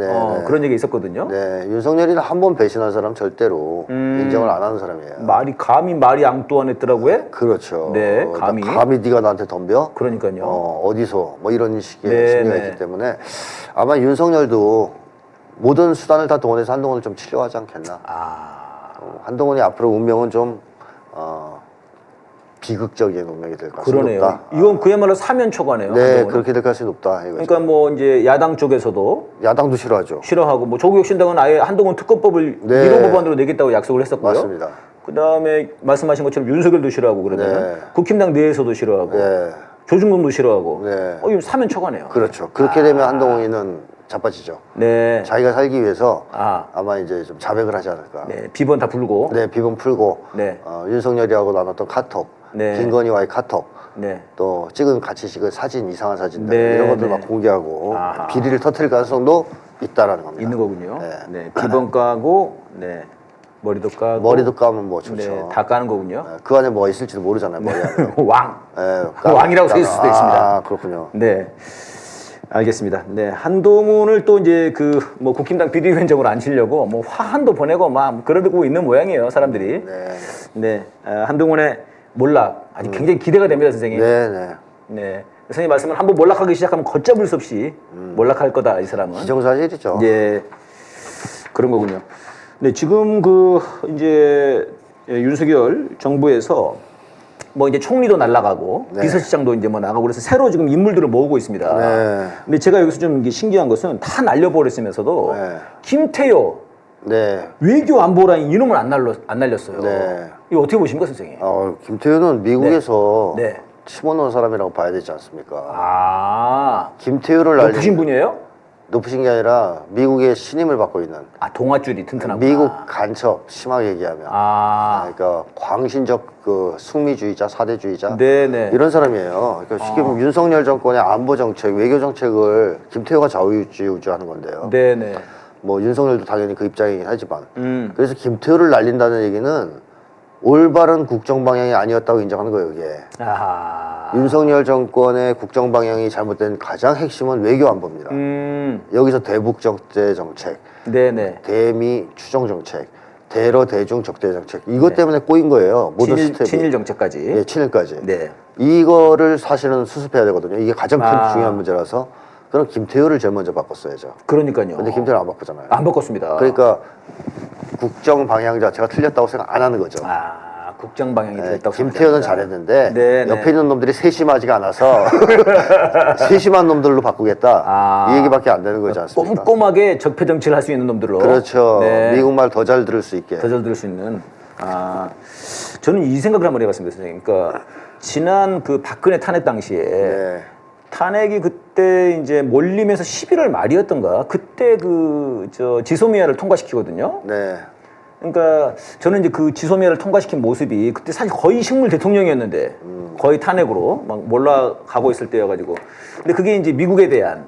그런 얘기 있었거든요. 네, 윤석열이는 한 번 배신한 사람 절대로 인정을 안 하는 사람이에요. 감히 말이 앙뚜안했더라고요. 그렇죠. 네, 감히. 네가 나한테 덤벼? 그러니까요. 어디서? 뭐 이런 식의 네, 심리가 네. 있기 때문에 아마 윤석열도 모든 수단을 다 동원해서 한동훈을 좀 치료하지 않겠나. 한동훈이 앞으로 운명은 좀 비극적인 운명이 될 가능성이 그러네요. 높다. 이건 그야말로 사면초가네요. 네, 한동훈은. 그렇게 될 가능성이 높다. 이거죠. 그러니까 뭐 이제 야당 쪽에서도 야당도 싫어하죠. 싫어하고 뭐 조국혁신당은 아예 한동훈 특검법을 네. 위로 법안으로 내겠다고 약속을 했었고요. 맞습니다. 그다음에 말씀하신 것처럼 윤석열도 싫어하고 그러면 국힘당 내에서도 싫어하고 네. 조중동도 싫어하고 네. 이거 사면초가네요. 그렇죠. 그렇게 되면 한동훈이는 자빠지죠. 네. 자기가 살기 위해서 아. 아마 이제 좀 자백을 하지 않을까. 네. 비번 다 불고. 네, 비번 풀고 네. 윤석열이하고 나눴던 카톡, 네. 김건희와의 카톡, 네. 또 같이 찍은 사진, 이상한 사진들 네, 이런 것들 네. 막 공개하고 아하. 비리를 터뜨릴 가능성도 있다라는 겁니다. 있는 거군요. 네. 네. 비번 까고 네. 머리도 까고 머리도 까면 뭐 좋죠. 네. 다 까는 거군요. 네, 그 안에 뭐가 있을지도 모르잖아요. 머리 안에. 왕. 네, 왕이라고 쓸 수도 있습니다. 아, 그렇군요. 네. 알겠습니다. 네. 한동훈을 또 이제 뭐 국힘당 비대위원장으로 앉히려고 뭐 화한도 보내고 막 그러고 있는 모양이에요, 사람들이. 네. 네. 한동훈의 몰락 아직 굉장히 기대가 됩니다, 선생님. 네, 네. 네. 선생님 말씀은 한번 몰락하기 시작하면 걷잡을 수 없이 몰락할 거다, 이 사람은. 기정사실이죠. 예. 그런 거군요. 네, 지금 이제 윤석열 정부에서 뭐 이제 총리도 날아가고 비서실장도 이제 뭐 나가고 그래서 새로 지금 인물들을 모으고 있습니다. 네. 근데 제가 여기서 좀 이게 신기한 것은 다 날려버렸으면서도 김태효 네. 외교안보라인 이름을 안 날렸어요. 네. 이거 어떻게 보십니까, 선생님? 김태효는 미국에서 네. 심어놓은 사람이라고 봐야 되지 않습니까? 아, 김태효를 높으신 분이에요? 높으신 게 아니라 미국의 신임을 받고 있는 동아줄이 튼튼하구나. 미국 간첩 심하게 얘기하면 그러니까 광신적 숙미주의자, 사대주의자 네네. 이런 사람이에요. 그러니까 지금 윤석열 정권의 안보 정책, 외교 정책을 김태효가 좌우지우지하는 건데요. 네네. 뭐 윤석열도 당연히 그 입장이긴 하지만 그래서 김태효를 날린다는 얘기는 올바른 국정 방향이 아니었다고 인정하는 거예요, 이게. 아하. 윤석열 정권의 국정 방향이 잘못된 가장 핵심은 외교 안보입니다. 여기서 대북 적대 정책, 네네. 대미 추종 정책, 대러 대중 적대 정책 이것 때문에 꼬인 거예요. 모든 스텝이. 친일 정책까지. 네, 친일까지. 네. 이거를 사실은 수습해야 되거든요. 이게 가장 큰 아. 중요한 문제라서 그럼 김태효를 제일 먼저 바꿨어야죠. 그러니까요. 근데 김태효를 안 바꾸잖아요. 안 바꿨습니다. 그러니까 국정 방향 자체가 틀렸다고 생각 안 하는 거죠. 국정 방향이 됐다고 김태효는 생각합니다. 잘했는데 네, 옆에 네. 있는 놈들이 세심하지가 않아서 세심한 놈들로 바꾸겠다 이 얘기밖에 안 되는 거지 않습니까? 꼼꼼하게 적폐 정치를 할 수 있는 놈들로. 그렇죠. 네. 미국말 더 잘 들을 수 있게. 더 잘 들을 수 있는. 저는 이 생각을 한번 해봤습니다, 선생님. 그러니까 지난 박근혜 탄핵 당시에 네. 탄핵이 그때 이제 몰리면서 11월 말이었던가 그때 지소미아를 통과시키거든요. 네. 그러니까 저는 이제 그 지소미아를 통과시킨 모습이 그때 사실 거의 식물 대통령이었는데 거의 탄핵으로 막 몰락가고 있을 때여가지고 근데 그게 이제 미국에 대한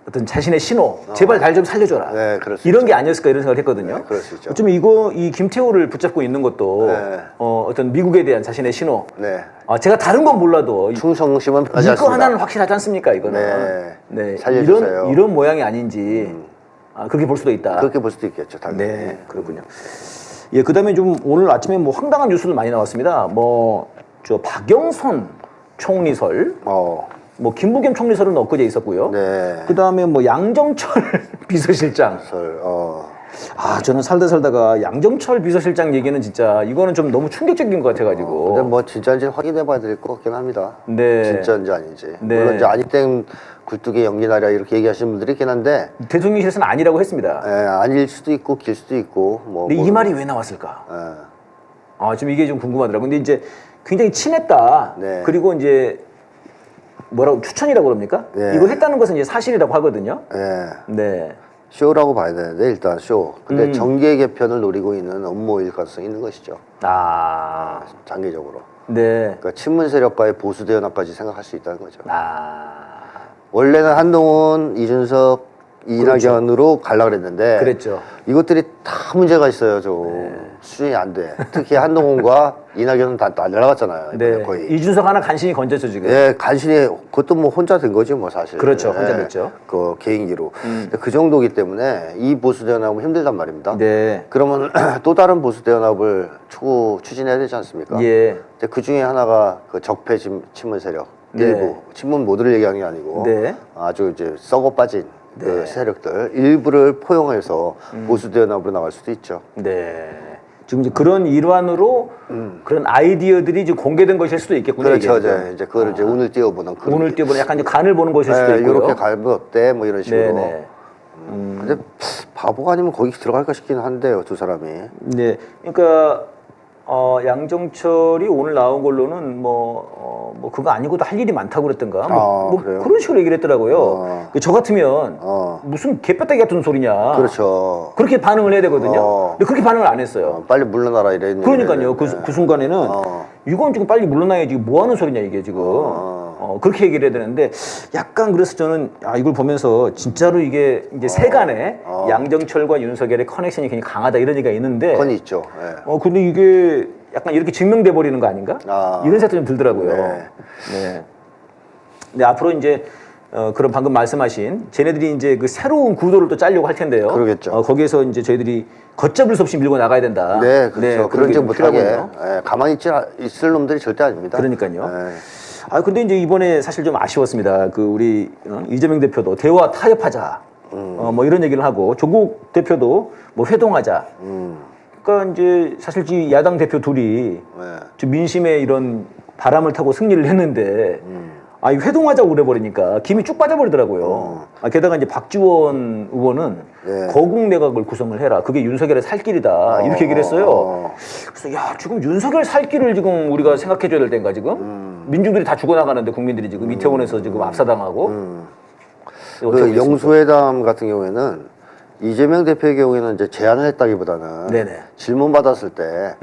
어떤 자신의 신호 제발 날 좀 살려줘라 네, 그럴 수 이런 있죠. 게 아니었을까 이런 생각을 했거든요. 네, 그럴 수 있죠. 좀 이 김태호를 붙잡고 있는 것도 네. 어떤 미국에 대한 자신의 신호. 네. 제가 다른 건 몰라도 충성심은 변하지 이거 않습니다. 하나는 확실하지 않습니까 이거는. 네. 살려주세요. 이런 모양이 아닌지 그렇게 볼 수도 있다. 그렇게 볼 수도 있겠죠, 당연히. 네, 그렇군요. 예, 그다음에 좀 오늘 아침에 뭐 황당한 뉴스들 많이 나왔습니다. 뭐 저 박영선 총리설, 뭐 김부겸 총리설은 엊그제 있었고요. 네. 그 다음에 뭐 양정철 비서실장. 저는 살다가 양정철 비서실장 얘기는 진짜 이거는 좀 너무 충격적인 것 같아가지고. 근데 뭐 진짜인지 확인해봐야 될 것 같긴 합니다. 네. 진짜인지 아닌지. 네. 물론 이제 아니땡 굴뚝에 연기나랴 이렇게 얘기하시는 분들이 있긴 한데. 대통령실에서는 아니라고 했습니다. 아닐 수도 있고 길 수도 있고. 근데 이 말이 왜 나왔을까? 지금 이게 좀 궁금하더라고요. 근데 이제 굉장히 친했다. 네. 그리고 이제 뭐라고 추천이라고 그럽니까? 네. 이걸 했다는 것은 이제 사실이라고 하거든요. 네. 쇼라고 봐야 되는데 일단 쇼. 근데 정계 개편을 노리고 있는 음모일 가능성이 있는 것이죠. 장기적으로. 네. 그러니까 친문 세력과의 보수 대연합까지 생각할 수 있다는 거죠. 원래는 한동훈, 이준석, 이낙연으로 가려고 그랬는데 그랬죠. 이것들이 다 문제가 있어요. 좀 수준이 안 돼. 특히 한동훈과 이낙연은 다 날라갔잖아요. 네. 거의. 이준석 하나 간신히 건졌죠 지금. 예, 간신히 그것도 뭐 혼자 된 거지 뭐 사실. 그렇죠. 혼자 됐죠. 그 개인기로. 근데 그 정도기 때문에 이 보수 대연합은 힘들단 말입니다. 네. 그러면 또 다른 보수 대연합을 추진해야 되지 않습니까? 예. 근데 그 중에 하나가 그 적폐 친문 세력 일부. 친문 모두를 얘기하는 게 아니고 아주 이제 썩어 빠진 그 세력들 일부를 포용해서 보수 대연합으로 나갈 수도 있죠. 네. 지금 이제 그런 일환으로 그런 아이디어들이 이제 공개된 것일 수도 있겠군요. 그렇죠. 이제 그걸 이제 운을 띄워보는 그런. 운을 띄워보는 약간 이제 간을 보는 것일 수도 있고요. 이렇게 가면 어때? 뭐 이런 식으로. 네네. 근데 바보가 아니면 거기 들어갈까 싶긴 한데요, 두 사람이. 네. 그러니까 양정철이 오늘 나온 걸로는 뭐 그거 아니고도 할 일이 많다고 그랬던가 뭐 그래요? 그런 식으로 얘기를 했더라고요. 저 같으면 무슨 개뼈다귀 같은 소리냐. 그렇죠. 그렇게 반응을 해야 되거든요. 근데 그렇게 반응을 안 했어요. 빨리 물러나라 이랬는데. 그러니까요. 그 순간에는 이건 지금 빨리 물러나야지 뭐 하는 소리냐 이게 지금. 그렇게 얘기를 해야 되는데 약간 그래서 저는 이걸 보면서 진짜로 이게 이제 세간에 양정철과 윤석열의 커넥션이 굉장히 강하다 이런 얘기가 있는데. 그건 있죠. 근데 이게 약간 이렇게 증명돼 버리는 거 아닌가? 이런 생각도 좀 들더라고요. 네. 근데 앞으로 이제 그런 방금 말씀하신 쟤네들이 이제 그 새로운 구도를 또 짜려고 할 텐데요. 그러겠죠. 거기에서 이제 저희들이 걷잡을 수 없이 밀고 나가야 된다. 네, 그렇죠. 그런 점 못하게. 필요하군요. 가만히 있을 놈들이 절대 아닙니다. 그러니까요. 근데 이제 이번에 사실 좀 아쉬웠습니다. 그 우리 이재명 대표도 대화 타협하자. 뭐 이런 얘기를 하고 조국 대표도 뭐 회동하자. 그러니까 이제 사실 이 야당 대표 둘이 민심의 이런 바람을 타고 승리를 했는데 이 회동하자고 그래버리니까 김이 쭉 빠져버리더라고요. 게다가 이제 박지원 의원은 거국 내각을 구성을 해라. 그게 윤석열의 살 길이다. 이렇게 얘기를 했어요. 그래서 지금 윤석열 살 길을 지금 우리가 생각해줘야 될 때인가 지금? 민중들이 다 죽어나가는데 국민들이 지금 이태원에서 지금 압사당하고. 그 영수회담 같은 경우에는 이재명 대표의 경우에는 이제 제안을 했다기보다는 질문 받았을 때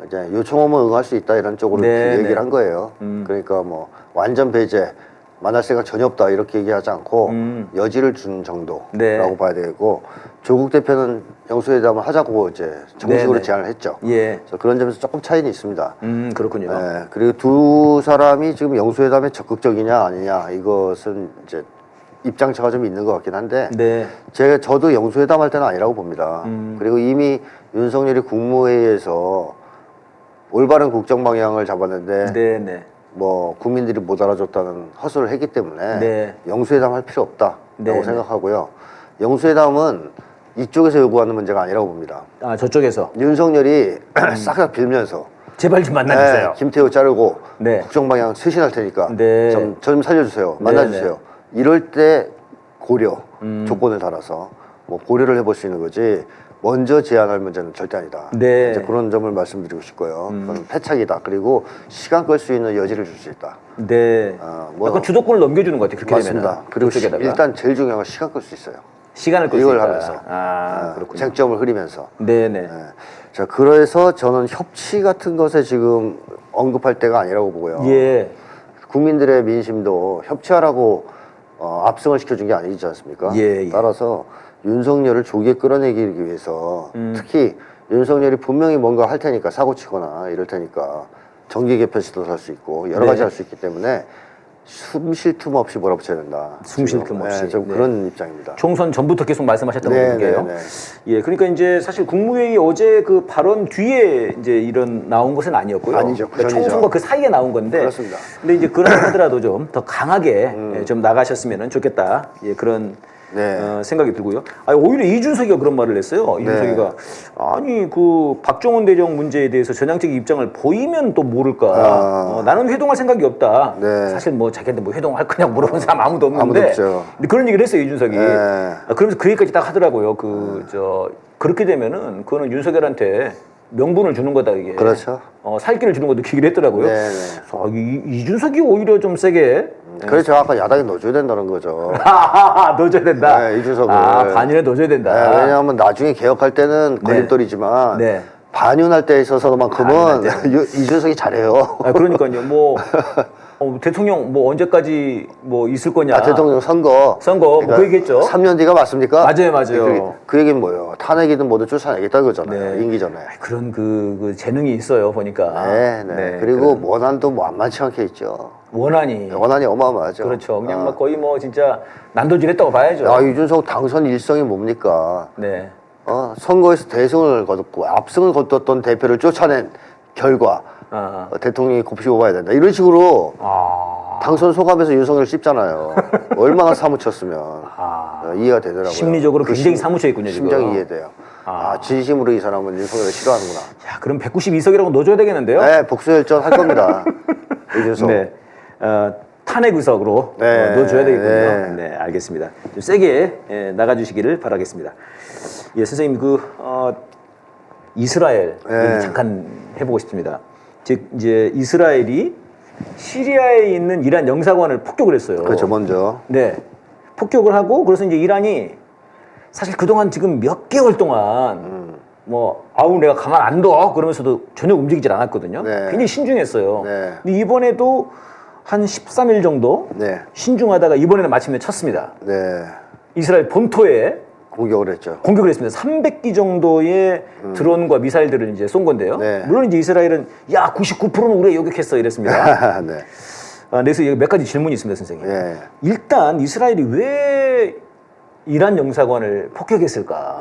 이제 요청하면 응할 수 있다 이런 쪽으로 얘기를 한 거예요. 그러니까 뭐 완전 배제 만날 생각 전혀 없다 이렇게 얘기하지 않고 여지를 준 정도라고 봐야 되고 조국 대표는 영수회담을 하자고 이제 정식으로 제안을 했죠. 그래서 그런 점에서 조금 차이는 있습니다. 그렇군요. 그리고 두 사람이 지금 영수회담에 적극적이냐 아니냐 이것은 이제 입장차가 좀 있는 것 같긴 한데 저도 영수회담 할 때는 아니라고 봅니다. 그리고 이미 윤석열이 국무회의에서 올바른 국정 방향을 잡았는데 뭐 국민들이 못 알아줬다는 허술을 했기 때문에 영수회담 할 필요 없다라고 생각하고요. 영수회담은 이쪽에서 요구하는 문제가 아니라고 봅니다. 저쪽에서 윤석열이 싹 다 빌면서 제발 좀 만나주세요. 김태호 자르고 국정 방향 쇄신할 테니까 좀 살려주세요. 만나주세요. 이럴 때 고려 조건을 달아서 뭐 고려를 해볼 수 있는 거지 먼저 제안할 문제는 절대 아니다. 이제 그런 점을 말씀드리고 싶고요. 그건 패착이다. 그리고 시간 끌 수 있는 여지를 줄 수 있다. 약간 주도권을 넘겨주는 것 같아요. 그렇게 맞습니다. 되면. 그리고 일단 제일 중요한 건 시간 끌 수 있어요. 시간을 끌 수 이걸 있다. 하면서 그렇군요. 쟁점을 흐리면서. 자, 그래서 저는 협치 같은 것에 지금 언급할 때가 아니라고 보고요. 국민들의 민심도 협치하라고 압승을 시켜준 게 아니지 않습니까? 따라서 윤석열을 조기에 끌어내기 위해서 특히 윤석열이 분명히 뭔가 할 테니까 사고 치거나 이럴 테니까 정계 개편 시도도 할 수 있고 여러 가지 할 수 있기 때문에 숨 쉴 틈 없이 몰아붙여야 된다. 숨쉴 지금. 틈 없이. 네, 좀 네. 그런 입장입니다. 총선 전부터 계속 말씀하셨던 네, 거예요. 네, 네. 예, 그러니까 이제 사실 국무회의 어제 그 발언 뒤에 이제 이런 나온 것은 아니었고요. 아니죠. 그 그러니까 전이죠. 총선과 그 사이에 나온 건데. 그렇습니다. 근데 이제 그러다 하더라도 좀 더 강하게 예, 좀 나가셨으면 좋겠다. 예, 그런 네. 생각이 들고요. 아니, 오히려 이준석이가 그런 말을 했어요. 이준석이가 아니 그 박정원 대령 문제에 대해서 전향적인 입장을 보이면 또 모를까. 나는 회동할 생각이 없다. 네. 사실 뭐 자기한테 뭐 회동할 거냐고 물어본 사람 아무도 없는데. 아무도 없죠. 근데 그런 얘기를 했어요 이준석이. 네. 그러면서 그 얘기까지 딱 하더라고요. 그렇게 되면은 그거는 윤석열한테 명분을 주는 거다 이게. 그렇죠. 살기를 주는 거 느끼기로 했더라고요. 네, 네. 그래서 이준석이 오히려 좀 세게. 그래서 아까 야당에 넣어줘야 된다는 거죠. 넣어줘야 된다. 네, 이준석을. 반윤에 넣어줘야 된다. 네, 왜냐하면 나중에 개혁할 때는 걸림돌이지만 네. 반윤할 때 있어서만큼은 이준석이 잘해요. 그러니까요. 뭐 대통령 뭐 언제까지 뭐 있을 거냐. 대통령 선거. 뭐 그 얘기했죠. 3년 뒤가 맞습니까? 맞아요. 그 얘기는 뭐예요? 탄핵이든 뭐든 쫓아내겠다 그거잖아요. 네. 임기 전에. 그런 그 재능이 있어요 보니까. 네. 그리고 원한도 만만치 않게 있죠. 원한이 어마어마하죠. 그렇죠. 그냥 막 거의 뭐 진짜 난도질했다고 봐야죠. 이준석 당선 일성이 뭡니까? 네. 선거에서 대승을 거뒀고 압승을 거뒀던 대표를 쫓아낸 결과 대통령이 곱씹어 봐야 된다. 이런 식으로 당선 소감에서 윤석열 씹잖아요. 얼마나 사무쳤으면 이해가 되더라고요. 심리적으로 굉장히 사무쳐 있군요. 심정이 이해돼요. 진심으로 이 사람은 윤석열을 싫어하는구나. 야, 그럼 192석이라고 넣어줘야 되겠는데요? 네, 복수열전 할 겁니다. 이준석. 네. 탄핵 의석으로 넣어줘야 되겠군요. 네, 알겠습니다. 좀 세게 나가주시기를 바라겠습니다. 예, 선생님 이스라엘 얘기 잠깐 해보고 싶습니다. 즉 이제 이스라엘이 시리아에 있는 이란 영사관을 폭격을 했어요. 그렇죠, 먼저. 네, 폭격을 하고 그래서 이제 이란이 사실 그동안 지금 몇 개월 동안 내가 가만 안 둬 그러면서도 전혀 움직이질 않았거든요. 네. 굉장히 신중했어요. 네. 근데 이번에도 한 13일 정도 신중하다가 이번에는 마침내 쳤습니다. 네. 이스라엘 본토에 공격을 했죠. 공격을 했습니다. 300기 정도의 드론과 미사일들을 이제 쏜 건데요. 물론 이제 이스라엘은 99%는 우리가 요격했어 이랬습니다. 네. 그래서 몇 가지 질문이 있습니다, 선생님. 네. 일단 이스라엘이 왜 이란 영사관을 폭격했을까?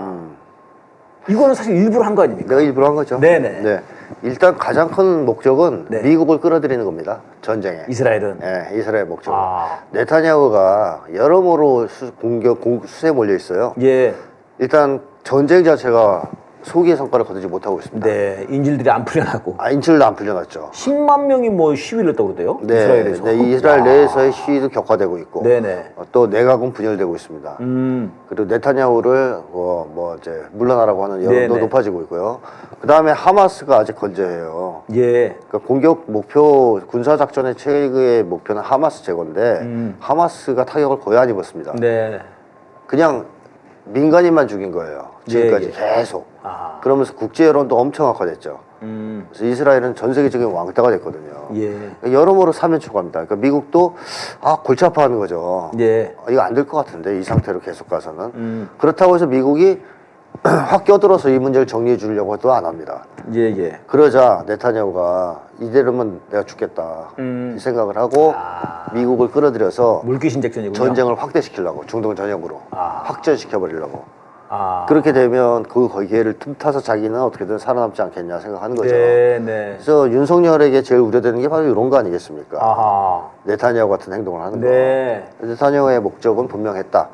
이거는 사실 일부러 한 거 아닙니까? 내가 일부러 한 거죠. 네네. 네. 일단 가장 큰 목적은 미국을 끌어들이는 겁니다. 전쟁에. 이스라엘은. 네, 이스라엘 목적은. 네타냐후가 여러모로 수세에 몰려 있어요. 예. 일단 전쟁 자체가 소기의 성과를 거두지 못하고 있습니다. 네. 인질들이 안 풀려나고. 인질도 안 풀려났죠. 10만 명이 뭐 시위를 했다고 그러대요. 이스라엘에서. 네, 이스라엘 내에서의 시위도 격화되고 있고. 네네. 또 내각은 분열되고 있습니다. 그리고 네타냐후를 이제 물러나라고 하는 여론도 높아지고 있고요. 그 다음에 하마스가 아직 건재해요. 예. 그러니까 공격 목표, 군사작전의 최고의 목표는 하마스 제거인데, 하마스가 타격을 거의 안 입었습니다. 네. 그냥 민간인만 죽인 거예요. 지금까지 계속. 그러면서 국제 여론도 엄청 악화됐죠. 그래서 이스라엘은 전 세계적인 왕따가 됐거든요. 예. 여러모로 사면초가입니다. 그러니까 미국도 골치 아파하는 거죠. 예. 이거 안 될 것 같은데 이 상태로 계속 가서는. 그렇다고 해서 미국이 확 껴들어서 이 문제를 정리해 주려고 해도 안 합니다. 예. 그러자 네타냐후가 이대로면 내가 죽겠다 이 생각을 하고 미국을 끌어들여서 물귀신 작전이군요. 전쟁을 확대시키려고 중동 전역으로 확전시켜 버리려고. 그렇게 되면 그 기회를 틈타서 자기는 어떻게든 살아남지 않겠냐 생각하는 거죠. 네. 그래서 윤석열에게 제일 우려되는 게 바로 이런 거 아니겠습니까? 네타냐후 같은 행동을 하는 거. 네타냐후의 목적은 분명했다.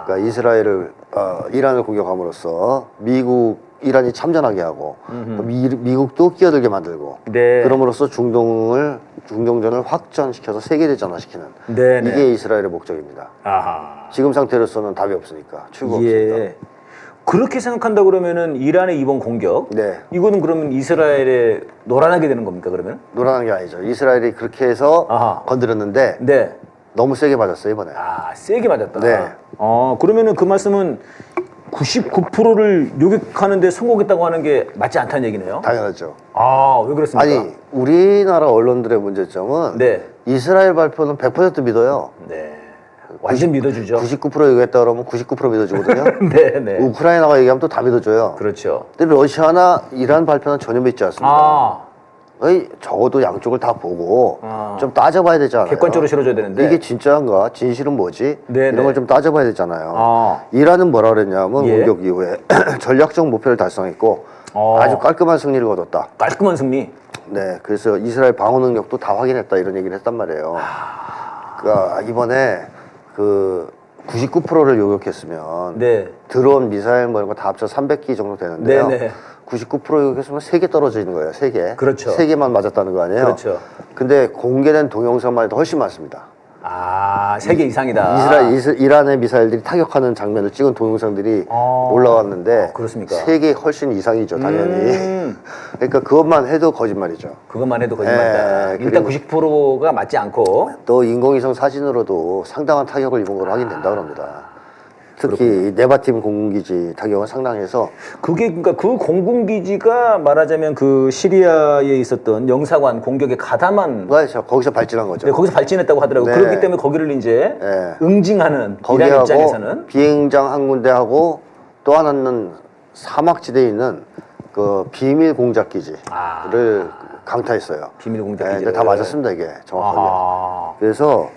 그러니까 이스라엘을 이란을 공격함으로써 이란이 참전하게 하고 미국도 끼어들게 만들고 그럼으로써 중동전을 확전시켜서 세계대전화시키는 이게 이스라엘의 목적입니다. 지금 상태로서는 답이 없으니까 출구 없으니까. 그렇게 생각한다 그러면은 이란의 이번 공격 이거는 그러면 이스라엘에 노란하게 되는 겁니까 그러면? 노란한 게 아니죠. 이스라엘이 그렇게 해서 건드렸는데 너무 세게 맞았어요 이번에. 세게 맞았다. 그러면은 그 말씀은 99%를 요격하는데 성공했다고 하는 게 맞지 않다는 얘기네요. 당연하죠. 왜 그렇습니까? 아니 우리나라 언론들의 문제점은 이스라엘 발표는 100% 믿어요. 완전 믿어주죠. 99% 얘기했다 그러면 99% 믿어주거든요. 우크라이나가 얘기하면 또 다 믿어줘요. 그렇죠. 근데 러시아나 이란 발표는 전혀 믿지 않습니다. 적어도 양쪽을 다 보고 좀 따져봐야 되잖아요. 객관적으로 실어줘야 되는데 이게 진짜인가? 진실은 뭐지? 네네. 이런 걸 좀 따져봐야 되잖아요. 이란은 뭐라 그랬냐면 예. 공격 이후에 전략적 목표를 달성했고 아주 깔끔한 승리를 거뒀다. 깔끔한 승리. 네, 그래서 이스라엘 방어 능력도 다 확인했다 이런 얘기를 했단 말이에요. 그러니까 이번에 그 99%를 요격했으면 네. 드론, 미사일 뭐 이런 거 다 합쳐 300기 정도 되는데요. 네네. 99% 요격했으면 3개 떨어지는 거예요. 3개. 그렇죠. 3개만 맞았다는 거 아니에요? 그렇죠. 근데 공개된 동영상만 해도 훨씬 많습니다. 아, 3개 이상이다. 이란의 미사일들이 타격하는 장면을 찍은 동영상들이 올라왔는데 그렇습니까? 3개 훨씬 이상이죠, 당연히. 그러니까 그것만 해도 거짓말이죠. 그것만 해도 거짓말이다. 예, 일단 99%가 맞지 않고. 또 인공위성 사진으로도 상당한 타격을 입은 걸로 확인된다 그럽니다. 특히 네바팀 공군기지 타격은 상당해서 그게 그러니까 그 공군기지가 말하자면 그 시리아에 있었던 영사관 공격에 가담한 거기서 발진한 거죠. 네, 거기서 발진했다고 하더라고요. 네. 그렇기 때문에 거기를 이제 네. 응징하는 이란 거기하고 입장에서는 비행장 한 군데하고 또 하나는 사막지대에 있는 그 비밀 공작기지를 강타했어요. 비밀 네, 공작기지. 근데 다 맞았습니다 이게 정확하게. 아하. 그래서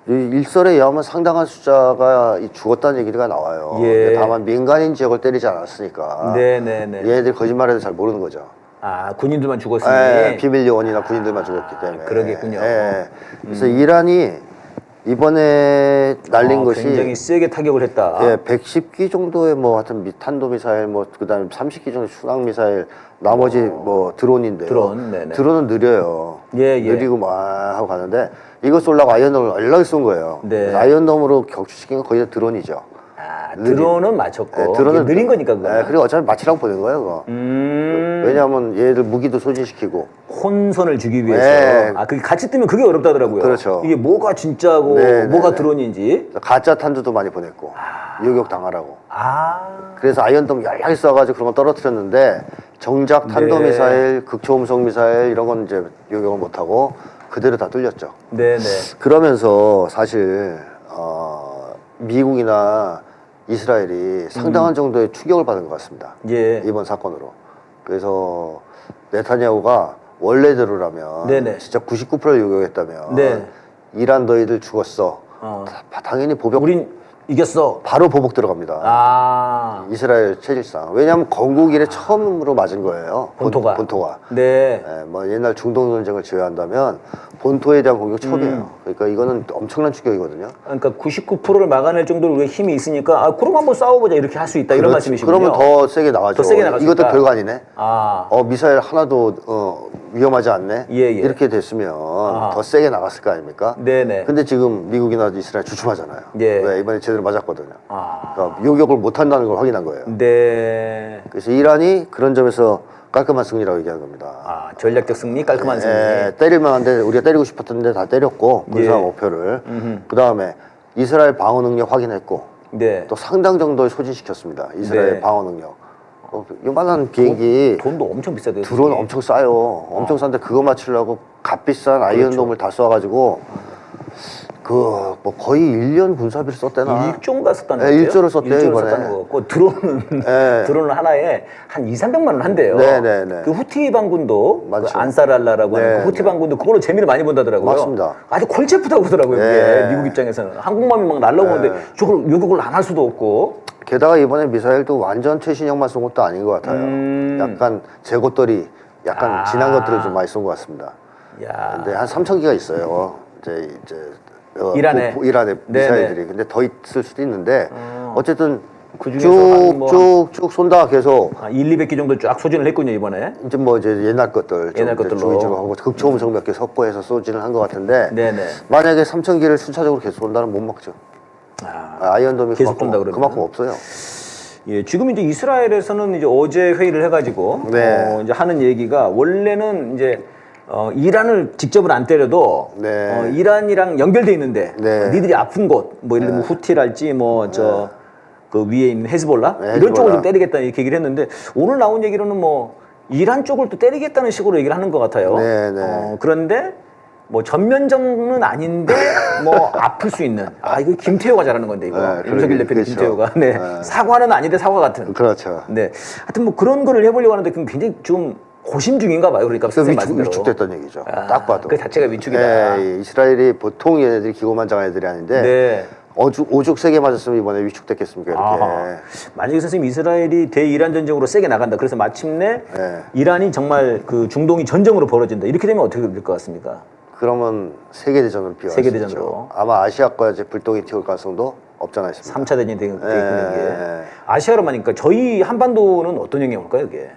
이 일설에 의하면 상당한 숫자가 죽었다는 얘기가 나와요. 예. 근데 다만 민간인 지역을 때리지 않았으니까 네네네. 얘네들이 거짓말해도 잘 모르는 거죠. 아, 군인들만 죽었으니. 예, 비밀 요원이나 군인들만 죽었기 때문에. 그러겠군요. 예. 그래서 이란이 이번에 날린 것이 굉장히 세게 타격을 했다. 예, 110기 정도의 뭐 하여튼 탄도 미사일 뭐 그다음에 30기 정도 순항 미사일 나머지 뭐 드론인데요. 드론, 네네. 드론은 느려요. 예, 예. 느리고 막 하고 가는데 이거 쏠라고 아이언돔을 얼렁 쏜 거예요. 네. 그래서 아이언돔으로 격추시킨 건 거의 다 드론이죠. 아, 드론은 맞췄고. 예, 드론은 느린 거니까 그거. 예, 그리고 어차피 맞추라고 보낸 거예요, 그거. 왜냐하면 얘들 무기도 소진시키고 혼선을 주기 위해서. 네. 아, 그게 같이 뜨면 그게 어렵다더라고요. 그렇죠. 이게 뭐가 진짜고 네, 뭐가 네, 드론인지. 가짜 탄두도 많이 보냈고 요격 당하라고. 아. 그래서 아이언돔 연락이 쏴가지고 그런 거 떨어뜨렸는데 정작 탄도미사일, 극초음속 미사일 이런 건 이제 요격을 못하고 그대로 다 뚫렸죠. 네네. 그러면서 사실 미국이나 이스라엘이 상당한 정도의 충격을 받은 것 같습니다. 예. 이번 사건으로. 그래서 네타냐후가 원래대로라면 네네. 진짜 99%를 요격했다면 네. 이란 너희들 죽었어. 당연히 보복 우린 이겼어. 바로 보복 들어갑니다. 아. 이스라엘 체질상. 왜냐하면 건국 이래 처음으로 맞은 거예요. 본토가. 본토가. 네. 예, 뭐 옛날 중동 전쟁을 제외한다면 본토에 대한 공격 처음이에요. 그러니까 이거는 엄청난 충격이거든요. 그러니까 99%를 막아낼 정도로 우리가 힘이 있으니까 아, 그럼 한번 싸워보자 이렇게 할 수 있다 이런 말씀이시군요. 그러면 더 세게 나가죠. 더 세게 나갈 수 이것도 있다. 별거 아니네. 아. 미사일 하나도 위험하지 않네. 예, 예. 이렇게 됐으면 더 세게 나갔을 거 아닙니까? 네네. 근데 지금 미국이나 이스라엘 주춤하잖아요. 예. 왜 이번에 제대로 맞았거든요. 아. 그러니까 요격을 못 한다는 걸 확인한 거예요. 네. 그래서 이란이 그런 점에서 깔끔한 승리라고 얘기하는 겁니다. 아, 전략적 승리, 깔끔한 승리. 때릴만한데 우리가 때리고 싶었던데 다 때렸고 군사 예. 목표를. 그 다음에 이스라엘 방어 능력 확인했고 네. 또 상당 정도를 소진시켰습니다. 이스라엘 네. 방어 능력. 요만한 비행기 돈도 엄청 비싸대요. 드론 엄청 싸요. 엄청 싼데 그거 맞추려고 값비싼 아이언돔을 다 쏴가지고 그 뭐 거의 1년 군사비를 썼대나. 1조인가 썼다는 네, 거예요? 1조를 썼대요, 1조를 이번에. 썼다는 거 같고 드론은 네. 드론은 하나에 한 2,300만 원 한대요. 네네네. 그 후티 반군도 그 많죠. 안사랄라라고 하는 네, 그 후티 반군도 그걸로 재미를 많이 본다더라고요. 맞습니다. 아주 골치아프다고 하더라고요. 네. 그게 미국 입장에서는 항공모함이 막 날라오는데 저걸 요격을 안 할 수도 없고. 게다가 이번에 미사일도 완전 최신형만 쏜 것도 아닌 것 같아요. 약간 재고떨이 약간 지난 것들을 좀 많이 쏜 것 같습니다. 야. 근데 한 3,000기가 있어요. 이제 이란에? 이란의 네네. 미사일들이. 근데 더 있을 수도 있는데 어쨌든 그중에서 한뭐 쭉쭉쭉 쏜다 계속. 200개 정도 쫙 소진을 했군요, 이번에. 이제 옛날 것들 옛날 좀 것들로. 주의적으로 하고 극초음속 몇 개 섞어해서 쏘지는 한 것 같은데 네네. 만약에 3,000기를 순차적으로 계속 쏜다면 못 먹죠. 아이언돔이 계속 쏜다 그러면? 그만큼 없어요. 예, 지금 이제 이스라엘에서는 이제 어제 회의를 해가지고 네. 이제 하는 얘기가 원래는 이제 이란을 직접은 안 때려도 네. 이란이랑 연결돼 있는데 네. 니들이 아픈 곳 뭐 예를 들면 후티랄지 뭐 저 그 위에 있는 헤즈볼라 네, 이런 헤즈볼라. 쪽을 좀 때리겠다 이렇게 얘기를 했는데 오늘 나온 얘기로는 뭐 이란 쪽을 또 때리겠다는 식으로 얘기를 하는 것 같아요. 네, 네. 그런데 뭐 전면전은 아닌데 뭐 아플 수 있는 이거 김태호가 잘하는 건데 이거 네, 윤석열 대표님 그렇죠. 김태호가 네. 사과는 아닌데 사과 같은 그렇죠. 네 하여튼 뭐 그런 거를 해보려고 하는데 그럼 굉장히 좀 고심 중인가 봐요. 그러니까 선생님 말씀대로. 위축됐던 얘기죠. 딱 봐도. 그 자체가 위축이다. 네, 이스라엘이 보통 얘네들이 기고만장한 애들이 아닌데 네. 오죽 세게 맞았으면 이번에 위축됐겠습니까 이렇게. 만약에 선생님 이스라엘이 대이란 전쟁으로 세게 나간다. 그래서 마침내 네. 이란이 정말 그 중동이 전쟁으로 벌어진다. 이렇게 되면 어떻게 될 것 같습니까? 그러면 세계대전을 비화할 세계대전으로. 수 있죠. 아마 아시아과 이제 불똥이 튀올 가능성도 없잖아 있습니다. 3차 대전이 되는 게. 아시아로 말이니까 저희 한반도는 어떤 영향이 올까요, 이게?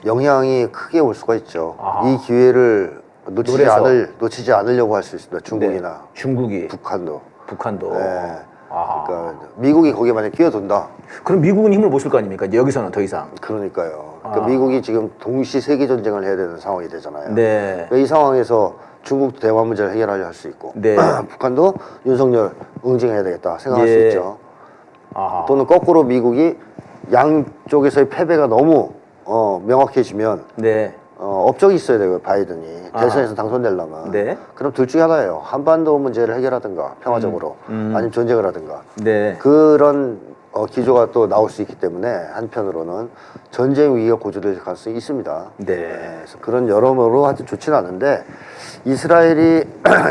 영향이 크게 올 수가 있죠. 아하. 이 기회를 놓치지 않으려고 할 수 있습니다. 중국이나 네. 중국이, 북한도. 북한도. 아하. 그러니까 미국이 거기에 만약 끼어든다. 그럼 미국은 힘을 못 쓸 거 아닙니까? 이제 여기서는 더 이상. 그러니까요. 그러니까 미국이 지금 동시 세계 전쟁을 해야 되는 상황이 되잖아요. 네. 그러니까 이 상황에서 중국도 대화 문제를 해결하려 할 수 있고, 네. 북한도 윤석열 응징해야 되겠다 생각할 수 예. 있죠. 아하. 또는 거꾸로 미국이 양쪽에서의 패배가 너무 명확해지면 네. 업적이 있어야 돼요. 바이든이 대선에서 당선되려면. 네. 그럼 둘 중에 하나예요. 한반도 문제를 해결하든가 평화적으로 아니면 전쟁을 하든가. 네. 그런 기조가 또 나올 수 있기 때문에 한편으로는 전쟁 위기가 고조될 가능성이 있습니다. 네. 그래서 그런 여러모로 하여튼 좋지는 않은데 이스라엘이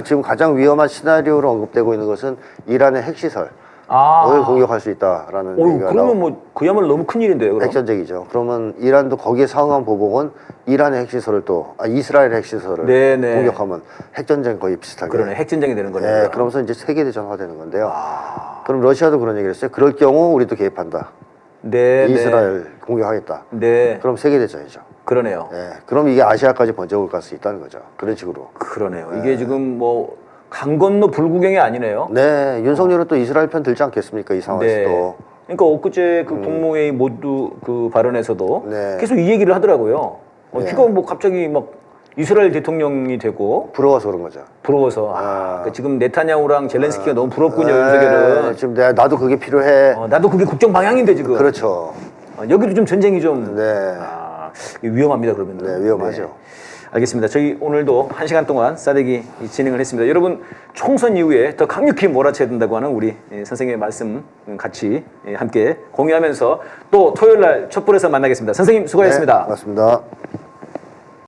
지금 가장 위험한 시나리오로 언급되고 있는 것은 이란의 핵시설 을 공격할 수 있다라는 얘기가 그러면 뭐 그야말로 너무 큰 일인데요. 그럼? 핵전쟁이죠. 그러면 이란도 거기에 상응한 보복은 이란의 핵시설을 이스라엘의 핵시설을 네네. 공격하면 핵전쟁 거의 비슷하게. 그러네. 핵전쟁이 되는 거네요. 네, 그러면서 이제 세계대전화 되는 건데요. 그럼 러시아도 그런 얘기를 했어요. 그럴 경우 우리도 개입한다. 네. 이스라엘 공격하겠다. 네. 그럼 세계대전이죠. 그러네요. 네, 그럼 이게 아시아까지 번져올 가능성이 있다는 거죠. 그런 식으로. 그러네요. 이게 지금 뭐 강 건너 불구경이 아니네요. 네, 윤석열은 또 이스라엘 편 들지 않겠습니까? 이 상황에서 네. 또. 그러니까 엊그제 그 국무회의 모두 그 발언에서도 네. 계속 이 얘기를 하더라고요. 지가 뭐 갑자기 막 이스라엘 대통령이 되고 부러워서 그런 거죠. 부러워서 그러니까 지금 네타냐후랑 젤렌스키가 너무 부럽군요. 윤석열은. 지금 나도 그게 필요해. 나도 그게 국정 방향인데 지금. 그렇죠. 여기도 좀 전쟁이 좀 네. 위험합니다. 그러면. 네, 위험하죠. 알겠습니다. 저희 오늘도 1시간 동안 싸대기 진행을 했습니다. 여러분 총선 이후에 더 강력히 몰아쳐야 된다고 하는 우리 선생님의 말씀 같이 함께 공유하면서 또 토요일 날 촛불에서 만나겠습니다. 선생님 수고하셨습니다. 네, 고맙습니다.